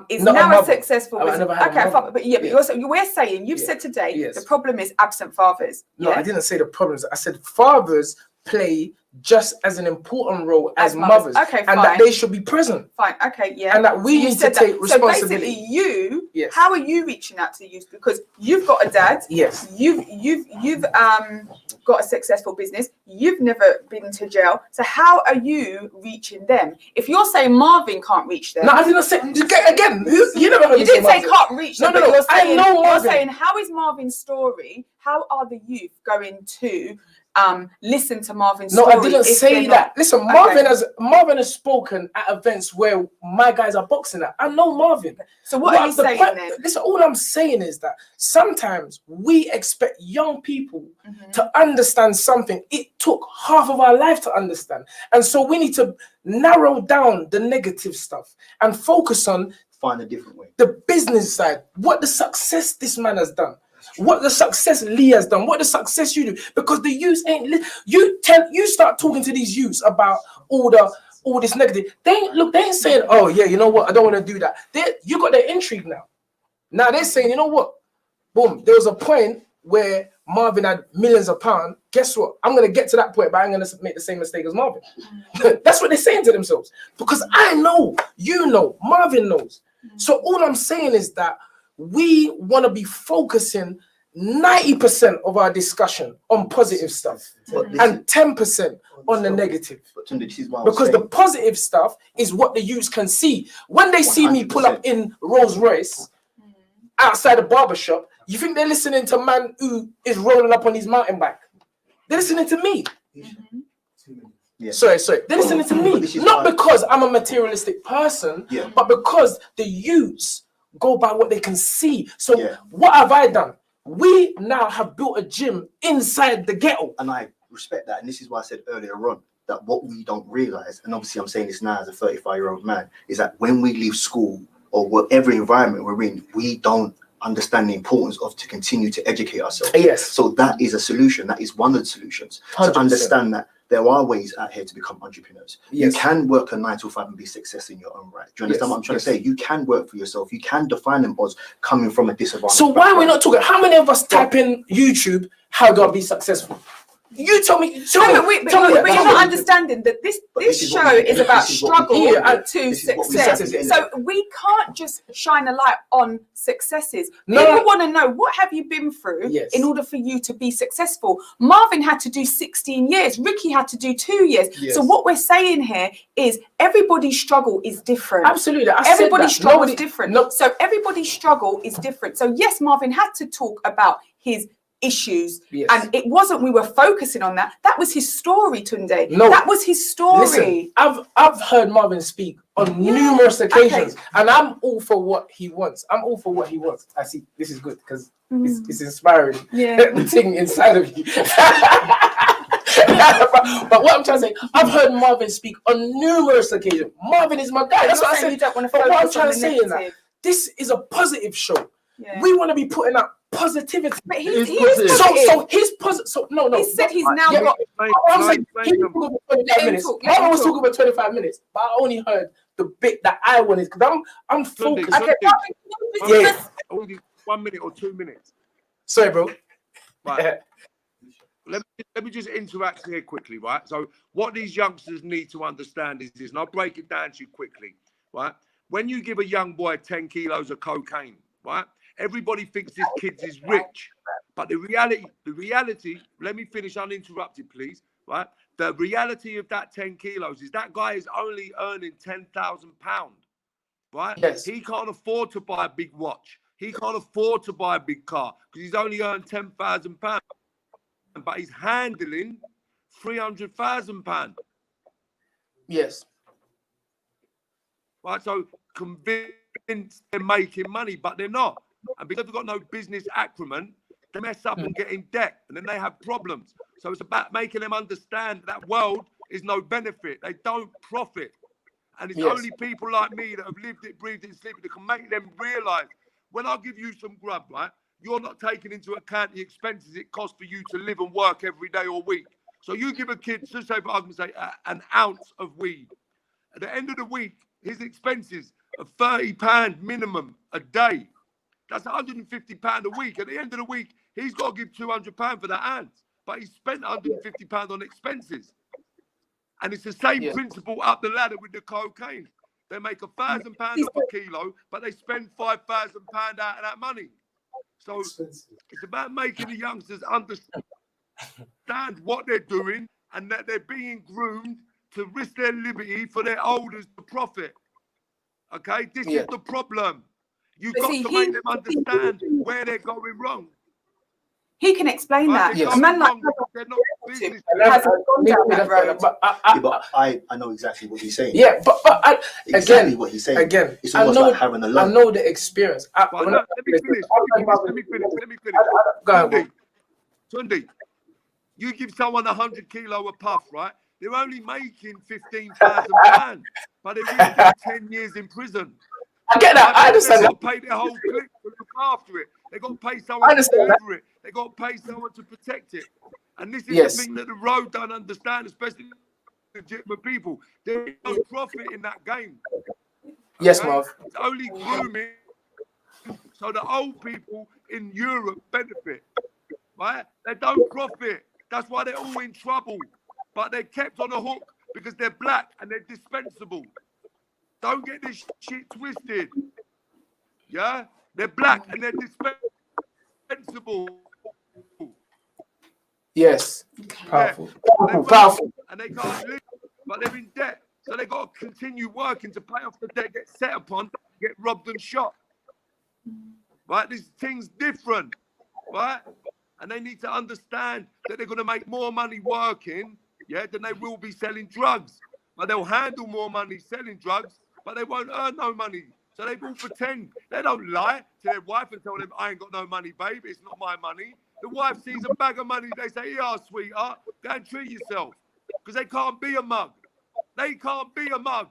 is Not a now a mother. successful I business. never had a Okay, mother. but Yeah. we're saying you've said today Yes. the problem is absent fathers. No, yeah? I didn't say the problems. I said fathers play just as an important role as mothers. mothers. Okay, and fine. that they should be present. Fine, okay, yeah. And that we You need said to take responsibility. So basically, you, Yes. how are you reaching out to the youth? Because you've got a dad. Yes. You've got a successful business. You've never been to jail. So how are you reaching them? If you're saying Marvin can't reach them. No, I didn't say again. You never heard You me didn't say Marvin. can't reach them. No. You're saying, I know Marvin. You're saying how is Marvin's story? How are the youth going to listen to Marvin's No, story? I didn't if say they're that. not- Listen, Okay. Marvin has spoken at events where my guys are boxing at. I know Marvin. So what are you the saying point- then? Listen, all I'm saying is that sometimes we expect young people to understand something it took half of our life to understand. And so we need to narrow down the negative stuff and focus on Find a different way. the business side, what the success this man has done, what the success Lee has done, what the success you do, because the youth ain't you start talking to these youths about all this negative. They ain't saying, oh yeah, you know what, I don't want to do that. You got their intrigue now. Now they're saying, you know what, boom, there was a point where Marvin had millions of pounds. Guess what? I'm gonna get to that point, but I'm gonna make the same mistake as Marvin. That's what they're saying to themselves. Because I know, you know, Marvin knows. So all I'm saying is that we want to be focusing 90% of our discussion on positive stuff and 10% on the negative. But Tunde, this is why Because the positive stuff is what the youths can see. When they see me pull up in Rolls Royce outside a barber shop, you think they're listening to a man who is rolling up on his mountain bike? They're listening to me. Yeah. Sorry. They're listening to me. Not because I'm a materialistic person, but because the youths go by what they can see. So what have I done? We now have built a gym inside the ghetto. And I respect that. And this is why I said earlier on that what we don't realize, and obviously I'm saying this now as a 35-year-old man, is that when we leave school or whatever environment we're in, we don't understand the importance of to continue to educate ourselves. Yes. So that is a solution. That is one of the solutions. 100%. To understand that there are ways out here to become entrepreneurs. Yes. You can work a 9 to 5 and be success in your own right. Do you understand what I'm trying to say? You can work for yourself. You can define them as coming from a disadvantage. So why are we not talking? How many of us type in YouTube, how do I be successful? You tell me. But you're not understanding that this show is about struggle to success. So we can't just shine a light on successes. People want to know, what have you been through in order for you to be successful? Marvin had to do 16 years. Ricky had to do 2 years. Yes. So what we're saying here is everybody's struggle is different. Absolutely. Everybody's struggle is different. So everybody's struggle is different. So yes, Marvin had to talk about his issues, and it wasn't we were focusing on that. That was his story, Tunde. No, that was his story. Listen, I've heard Marvin speak on numerous occasions, and I'm all for what he wants. I see this is good because it's inspiring. The thing inside of you. But what I'm trying to say, I've heard Marvin speak on numerous occasions. Marvin is my guy. That's what I said. You don't want to but focus what I'm trying on to the say is negative. that this is a positive show. We want to be putting out positivity. But he is positive. So his positive. So no. He said he's now got. I'm saying he was talking for 25 minutes. Marvin was talking for 25 minutes, but I only heard the bit that I wanted because I'm focused. Only 1 minute or 2 minutes. Sorry, bro. Right. Let me just interact here quickly, right? So what these youngsters need to understand is this, and I'll break it down to you quickly, right? When you give a young boy 10 kilos of cocaine, right? Everybody thinks this kid is rich, but the reality, let me finish uninterrupted, please, right? The reality of that 10 kilos is that guy is only earning £10,000, right? Yes. He can't afford to buy a big watch. He can't afford to buy a big car because he's only earned £10,000, but he's handling £300,000. Yes. right? So convinced they're making money, but they're not. And because they've got no business acumen, they mess up and get in debt, and then they have problems. So it's about making them understand that world is no benefit. They don't profit. And it's only people like me that have lived it, breathed it, and slept it that can make them realize when I give you some grub, right, you're not taking into account the expenses it costs for you to live and work every day or week. So you give a kid, just say for argument's sake, an ounce of weed. At the end of the week, his expenses are £30 minimum a day. That's £150 a week. At the end of the week, he's got to give £200 for that ounce. But he spent £150 on expenses. And it's the same principle up the ladder with the cocaine. They make £1,000 off a kilo, but they spend £5,000 out of that money. So it's about making the youngsters understand what they're doing and that they're being groomed to risk their liberty for their elders to profit. Okay, this is the problem. You've got to make them understand where they're going wrong. He can explain that. Yes. A man like they're not business. hasn't gone down that road. But I know exactly what he's saying. Yeah, but Exactly again, what he's saying. Again, It's almost like having a I lump. know the experience. Let me finish. Go ahead. Tunde, you give someone 100 kilo a puff, right? They're only making £15,000, but they're risking 10 years in prison. I get that. I understand They've that. got to pay their whole clique to look after it. They've got to pay someone to deliver it. They've got to pay someone to protect it. And this is the thing that the road don't understand, especially legitimate people. There is no profit in that game. Yes, Marv. It's only grooming. So the old people in Europe benefit, right? They don't profit. That's why they're all in trouble. But they're kept on a hook because they're black and they're dispensable. Don't get this shit twisted. Yeah? They're black and they're dispensable. Yes. Powerful. Yeah. Powerful. And they can't live, but they're in debt. So they got to continue working to pay off the debt, get set upon, get robbed and shot. Right? This thing's different. Right? And they need to understand that they're going to make more money working, than they will be selling drugs. But they'll handle more money selling drugs, but they won't earn no money. So they will pretend. They don't lie to their wife and tell them, I ain't got no money, babe. It's not my money. The wife sees a bag of money. They say, yeah, sweetheart, go and treat yourself. Because they can't be a mug. They can't be a mug.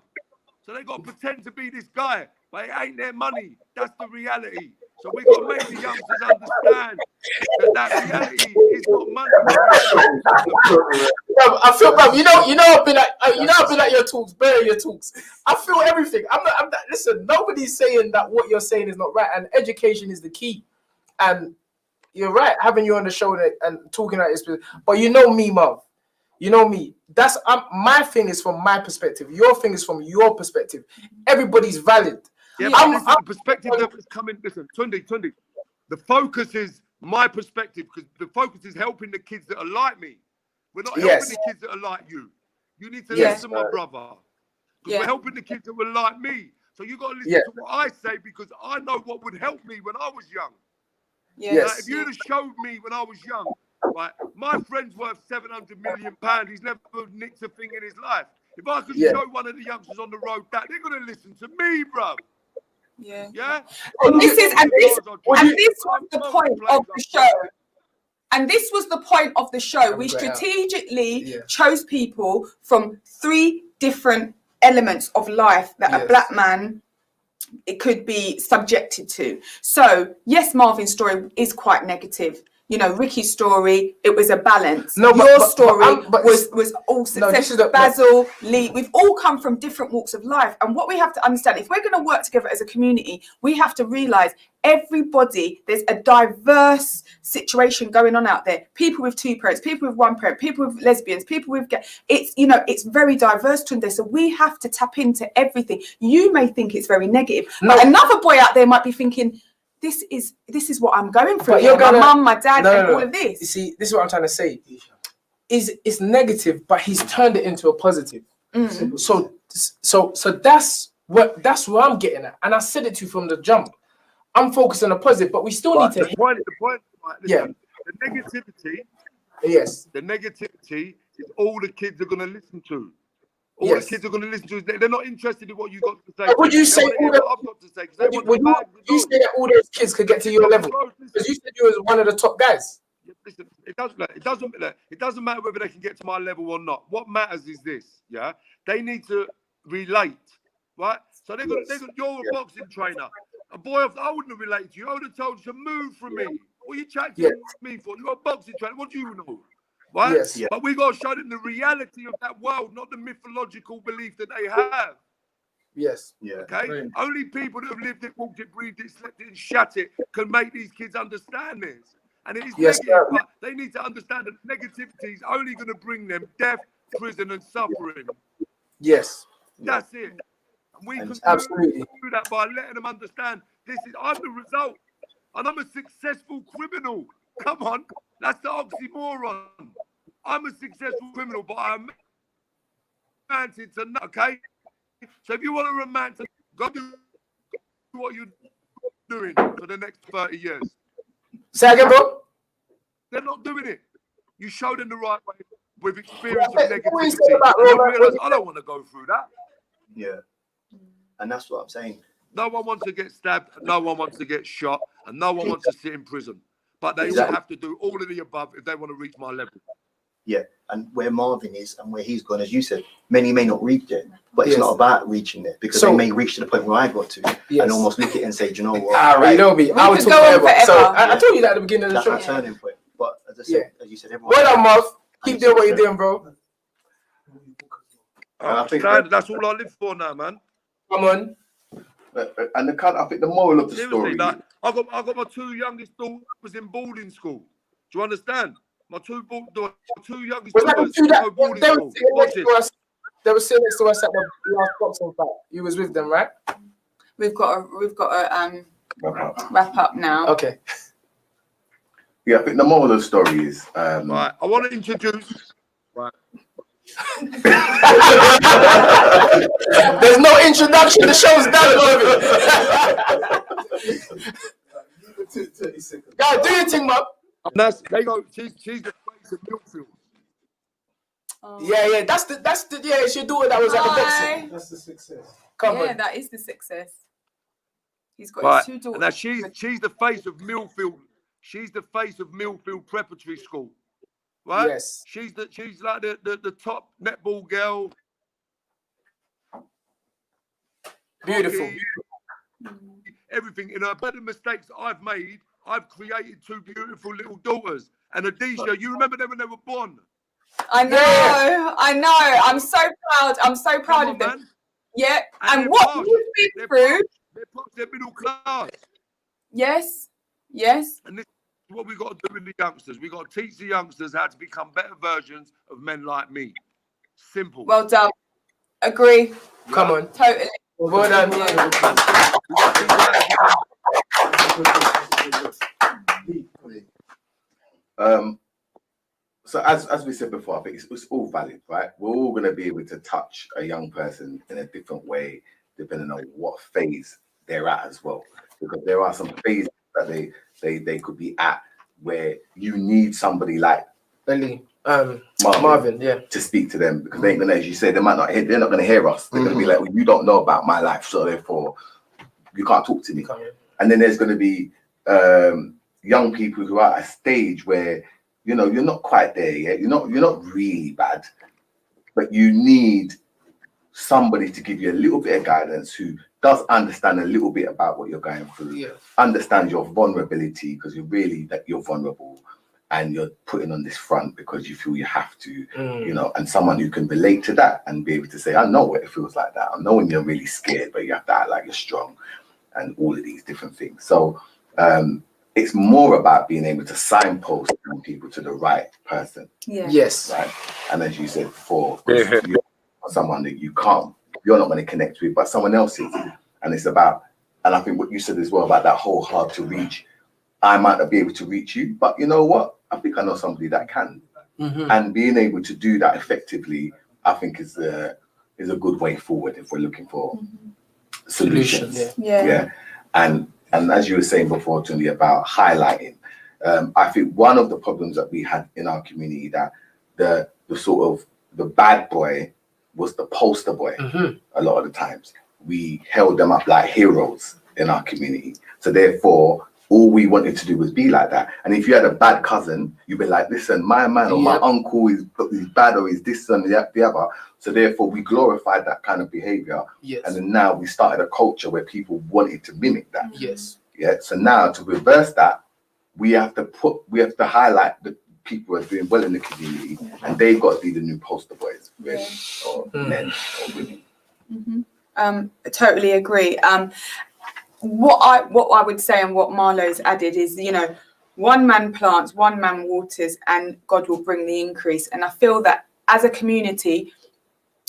So they got to pretend to be this guy. But it ain't their money. That's the reality. So we got to make the youngsters understand that reality is not money. I feel, bro. I've been at your talks, bury your talks. I feel everything. I'm not. Listen, nobody's saying that what you're saying is not right, and education is the key. And you're right, having you on the show and talking like this. But you know me, Marv. You know me. That's my thing is from my perspective. Your thing is from your perspective. Everybody's valid. Yeah, but the perspective that is coming. Listen, Tunde. The focus is my perspective because the focus is helping the kids that are like me. We're not helping the kids that are like you. You need to listen, my brother. Because we're helping the kids that were like me. So you got to listen to what I say because I know what would help me when I was young. If you'd have showed me when I was young, right, my friend's worth £700 million. He's never nicked a thing in his life. If I could show one of the youngsters on the road that, they're going to listen to me, bro. Yeah. And this was the point of the show. And this was the point of the show. We strategically chose people from 3 different elements of life that a black man it could be subjected to. So yes, Marvin's story is quite negative. You know, Ricky's story, it was a balance. Your story was all success. Basil, Lee, we've all come from different walks of life. And what we have to understand, if we're going to work together as a community, we have to realize everybody, there's a diverse situation going on out there. People with 2 parents, people with 1 parent, people with lesbians, people with gay. It's, you know, it's very diverse to this. So we have to tap into everything. You may think it's very negative, but another boy out there might be thinking, this is what I'm going through. My mum, my dad, and all of this. You see, this is what I'm trying to say. It's negative, but he's turned it into a positive. So that's where I'm getting at. And I said it to you from the jump. I'm focused on the positive, but we still need to. The point. Listen, the negativity. Yes. The negativity is all the kids are going to listen to. All the kids are going to listen to is they're not interested in what you got to say. Would you say what I've got to say? would you say that all those kids could get to your level? Because you said you was one of the top guys. Listen, it doesn't matter whether they can get to my level or not. What matters is this, yeah? They need to relate, right? So you're a boxing trainer. A boy, I wouldn't have related to you. I would have told you to move from me. What are you chatting to me for? You're a boxing trainer. What do you know? Right? Yes. Yeah. But we got to show them the reality of that world, not the mythological belief that they have. Yes. Yeah. Okay? Right. Only people that have lived it, walked it, breathed it, slept it, and shat it can make these kids understand this. And it is negative, but they need to understand that negativity is only going to bring them death, prison, and suffering. Yes. That's it. And we can absolutely do that by letting them understand I'm the result. And I'm a successful criminal. Come on. That's the oxymoron. I'm a successful criminal, but I'm romantic to know, okay? So if you want to romantic, go do what you're doing for the next 30 years. Say again, bro? They're not doing it. You show them the right way with experience of negativity. And they'll realize, I don't want to go through that. Yeah. And that's what I'm saying. No one wants to get stabbed, no one wants to get shot, and no one wants to sit in prison. But they all have to do all of the above if they want to reach my level. Yeah, and where Marvin is and where he's gone, as you said, many may not reach there, but it's not about reaching there because they may reach to the point where I got to and almost look at it and say, do you know what? All right, you know me. I would talk forever. So I told you that at the beginning of the show. That's a turning point. But as I said, as you said, everyone. Well done, Marv. Keep doing what you're doing, bro. I think that's all I live for now, man. Come on. And I think the moral of the story. Like, I got my two youngest daughters in boarding school. Do you understand? My two youngest daughters go boarding school. They were sitting next to us at the last boxing fight. You was with them, right? We've got to wrap up now. Okay. Yeah, I think the moral of the story is right. I want to introduce. Right. There's no introduction. The show's done. Go do your thing, man. They go. She's the face of Milfield. Yeah. That's the it's your daughter that was at the boxing. That's the success. Come on. That is the success. He's got Right. his two daughters. Now she's the face of Millfield. She's the face of Millfield Preparatory School. Right? Yes. She's like the top netball girl. Beautiful. Everything in her. But the mistakes I've made, I've created two beautiful little daughters. And Adisha, you remember them when they were born? I know. I'm so proud. I'm so proud of them. Man. Yeah. And what you've been through. They're middle class. Yes. And this is what we got to do with the youngsters. We got to teach the youngsters how to become better versions of men like me. Simple. Well done. Agree. Come on. Totally. Well done. So as we said before, I think it's all valid, right? We're all going to be able to touch a young person in a different way, depending on what phase they're at as well. Because there are some phases that they could be at where you need somebody like Marvin, to speak to them, because they ain't gonna, as you say, they're not gonna hear us. They're gonna be like, well, you don't know about my life, so therefore you can't talk to me. And then there's gonna be young people who are at a stage where you're not quite there yet. You're not really bad, but you need somebody to give you a little bit of guidance who does understand a little bit about what you're going through, understand your vulnerability, because you're vulnerable and you're putting on this front because you feel you have to, and someone who can relate to that and be able to say, I know what it feels like that. I know when you're really scared, but you have to act like you're strong and all of these different things. So it's more about being able to signpost people to the right person. Yes. Right. And as you said before, you're someone that you're not going to connect with, but someone else is. And it's about, and I think what you said as well about that whole hard to reach, I might not be able to reach you, but you know what? I think I know somebody that can. And being able to do that effectively, I think is a good way forward if we're looking for solutions. And as you were saying before, Tony, about highlighting, I think one of the problems that we had in our community, that the sort of the bad boy was the poster boy. A lot of the times we held them up like heroes in our community. So therefore, all we wanted to do was be like that. And if you had a bad cousin, you'd be like, listen, my man or my uncle is bad or is this and the other. So therefore, we glorified that kind of behavior. Yes. And then now we started a culture where people wanted to mimic that. Yes. Yeah. So now to reverse that, we have to highlight the people who are doing well in the community, and they've got to be the new poster boys, really, or men or women. I totally agree. What I would say and what Marlo's added is, you know, one man plants, one man waters, and God will bring the increase. And I feel that as a community,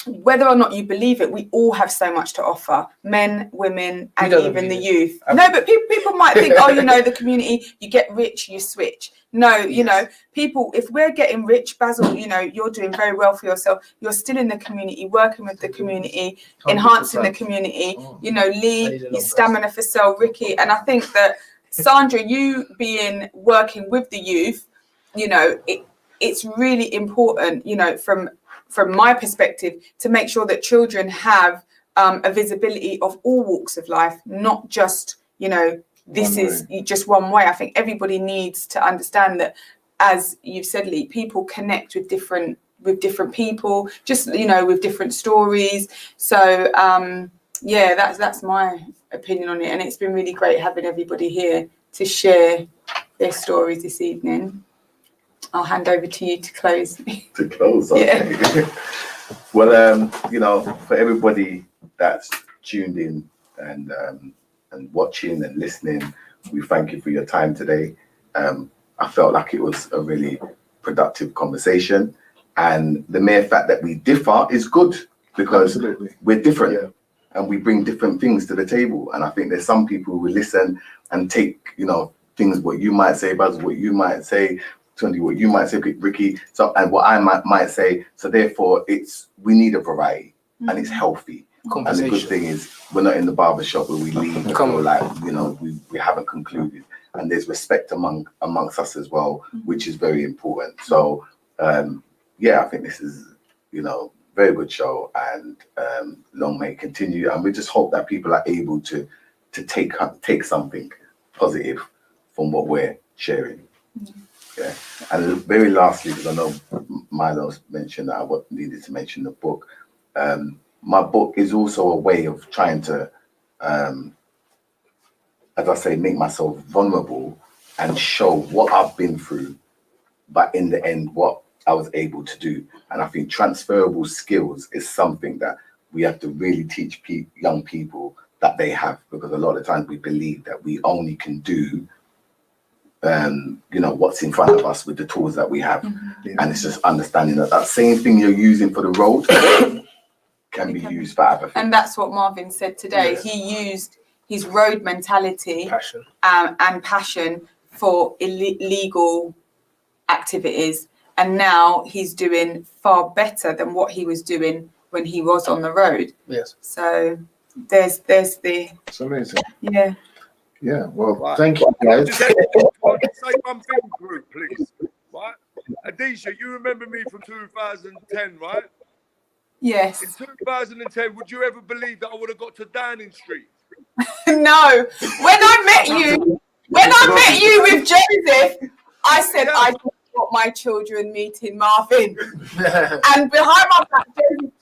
whether or not you believe it, we all have so much to offer, men, women, and even the youth. No, but people might think, oh, you know, the community, you get rich, you switch. No, you know, people, if we're getting rich, Basil, you know, you're doing very well for yourself. You're still in the community, working with the community, enhancing the community. You know, Lee, your stamina for sale, Ricky. And I think that, Sandra, you working with the youth, you know, it's really important, you know, from my perspective, to make sure that children have a visibility of all walks of life, not just, you know, this is just one way. I think everybody needs to understand that, as you've said, Lee, people connect with different people, just, you know, with different stories. So yeah, that's my opinion on it, and it's been really great having everybody here to share their stories this evening. I'll hand over to you to close. To close, okay. Yeah. Well, you know, for everybody that's tuned in and watching and listening, we thank you for your time today. I felt like it was a really productive conversation, and the mere fact that we differ is good, because we're different and we bring different things to the table. And I think there's some people who will listen and take, you know, things, what you might say, Buzz, what you might say, what you might say, Ricky, so, and what I might say. So therefore, we need a variety, and it's healthy. And the good thing is, we're not in the barber shop where we leave and feel like, you know, we haven't concluded. And there's respect amongst us as well, which is very important. So yeah, I think this is, you know, very good show, and long may it continue. And we just hope that people are able to take something positive from what we're sharing. Yeah. And very lastly, because I know Milo's mentioned that I needed to mention the book. My book is also a way of trying to, as I say, make myself vulnerable and show what I've been through, but in the end, what I was able to do. And I think transferable skills is something that we have to really teach young people that they have, because a lot of times we believe that we only can do you know, what's in front of us with the tools that we have. And it's just understanding that same thing you're using for the road can be used for other things. And that's what Marvin said today. He used his road mentality and passion for illegal activities, and now he's doing far better than what he was doing when he was on the road. Yes. So there's the. It's amazing. Yeah. Yeah, well, thank you, guys. Just say one thing, group, please. Right? Adisha, you remember me from 2010, right? Yes. In 2010, would you ever believe that I would have got to Downing Street? No. When I met you with Joseph, I said I don't want my children meeting Marvin. And behind my back, Joseph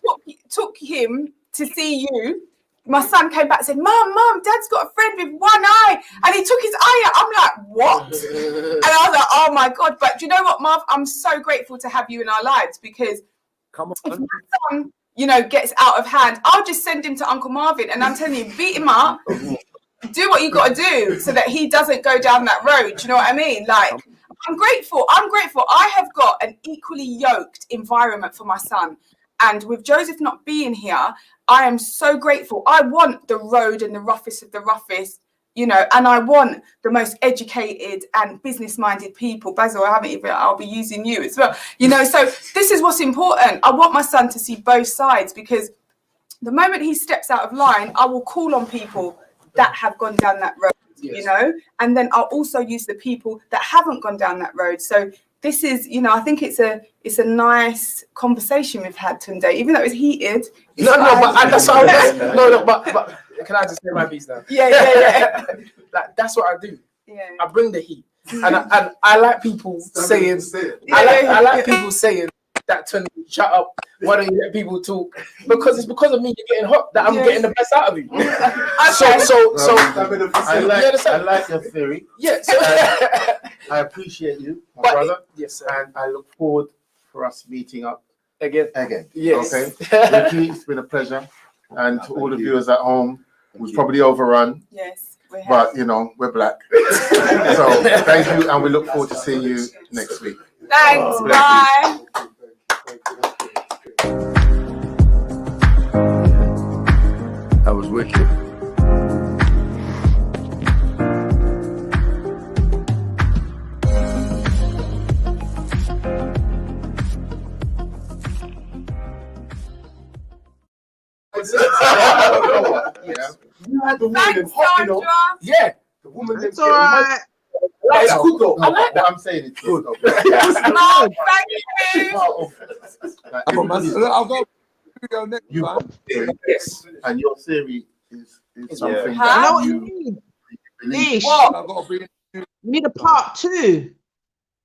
took him to see you. My son came back and said, Mum, Dad's got a friend with one eye. And he took his eye out. I'm like, what? And I was like, oh my God. But do you know what, Marv? I'm so grateful to have you in our lives, because if my son, you know, gets out of hand, I'll just send him to Uncle Marvin. And I'm telling you, beat him up, do what you got to do so that he doesn't go down that road. Do you know what I mean? Like, I'm grateful. I have got an equally yoked environment for my son. And with Joseph not being here, I am so grateful. I want the road and the roughest of the roughest, you know, and I want the most educated and business-minded people. Basil, I'll be using you as well. You know, so this is what's important. I want my son to see both sides, because the moment he steps out of line, I will call on people that have gone down that road, you know, and then I'll also use the people that haven't gone down that road. So this is, you know, I think it's a nice conversation we've had today, even though it's heated. No, but that's what but can I just say my piece now? Yeah. Like, that's what I do. Yeah. I bring the heat, and I like people saying, I like people saying that to me, shut up. Why don't you let people talk? Because it's because of me you're getting hot that I'm getting the best out of you. So I like your theory. Yes. I appreciate you, my brother. Yes, sir. And I look forward for us meeting up Again. Yes. Okay. Ricky, it's been a pleasure. And to all the viewers at home, we've probably overrun. Yes, we have. But you know, we're black. So thank you, and we look forward to seeing you next week. Thanks, bye. That was wicked. You had the Thanks, Sandra. Yeah. The woman It's all right. That's good though. I like that. What I'm saying is good. Oh, thank you. I'll go video next time. Yes. And your theory is something Huh? You know that what you you need? believe. Niche. I've got to be. You need a part 2.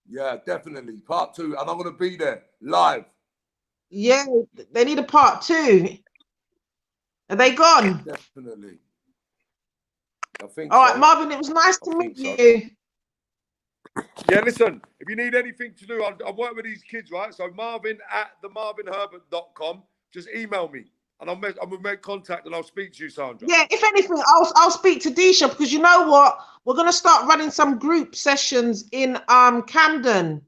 Yeah, definitely. Part 2, and I'm going to be there live. Yeah, they need a part 2. Are they gone? Definitely. I think All so. right, Marvin, it was nice to I meet think so. you. Yeah, listen, if you need anything to do, I work with these kids, right? So marvin@themarvinherbert.com. Just email me, and I'm gonna make contact, and I'll speak to you, Sandra. Yeah, if anything, I'll speak to Disha, because you know what? We're gonna start running some group sessions in Camden.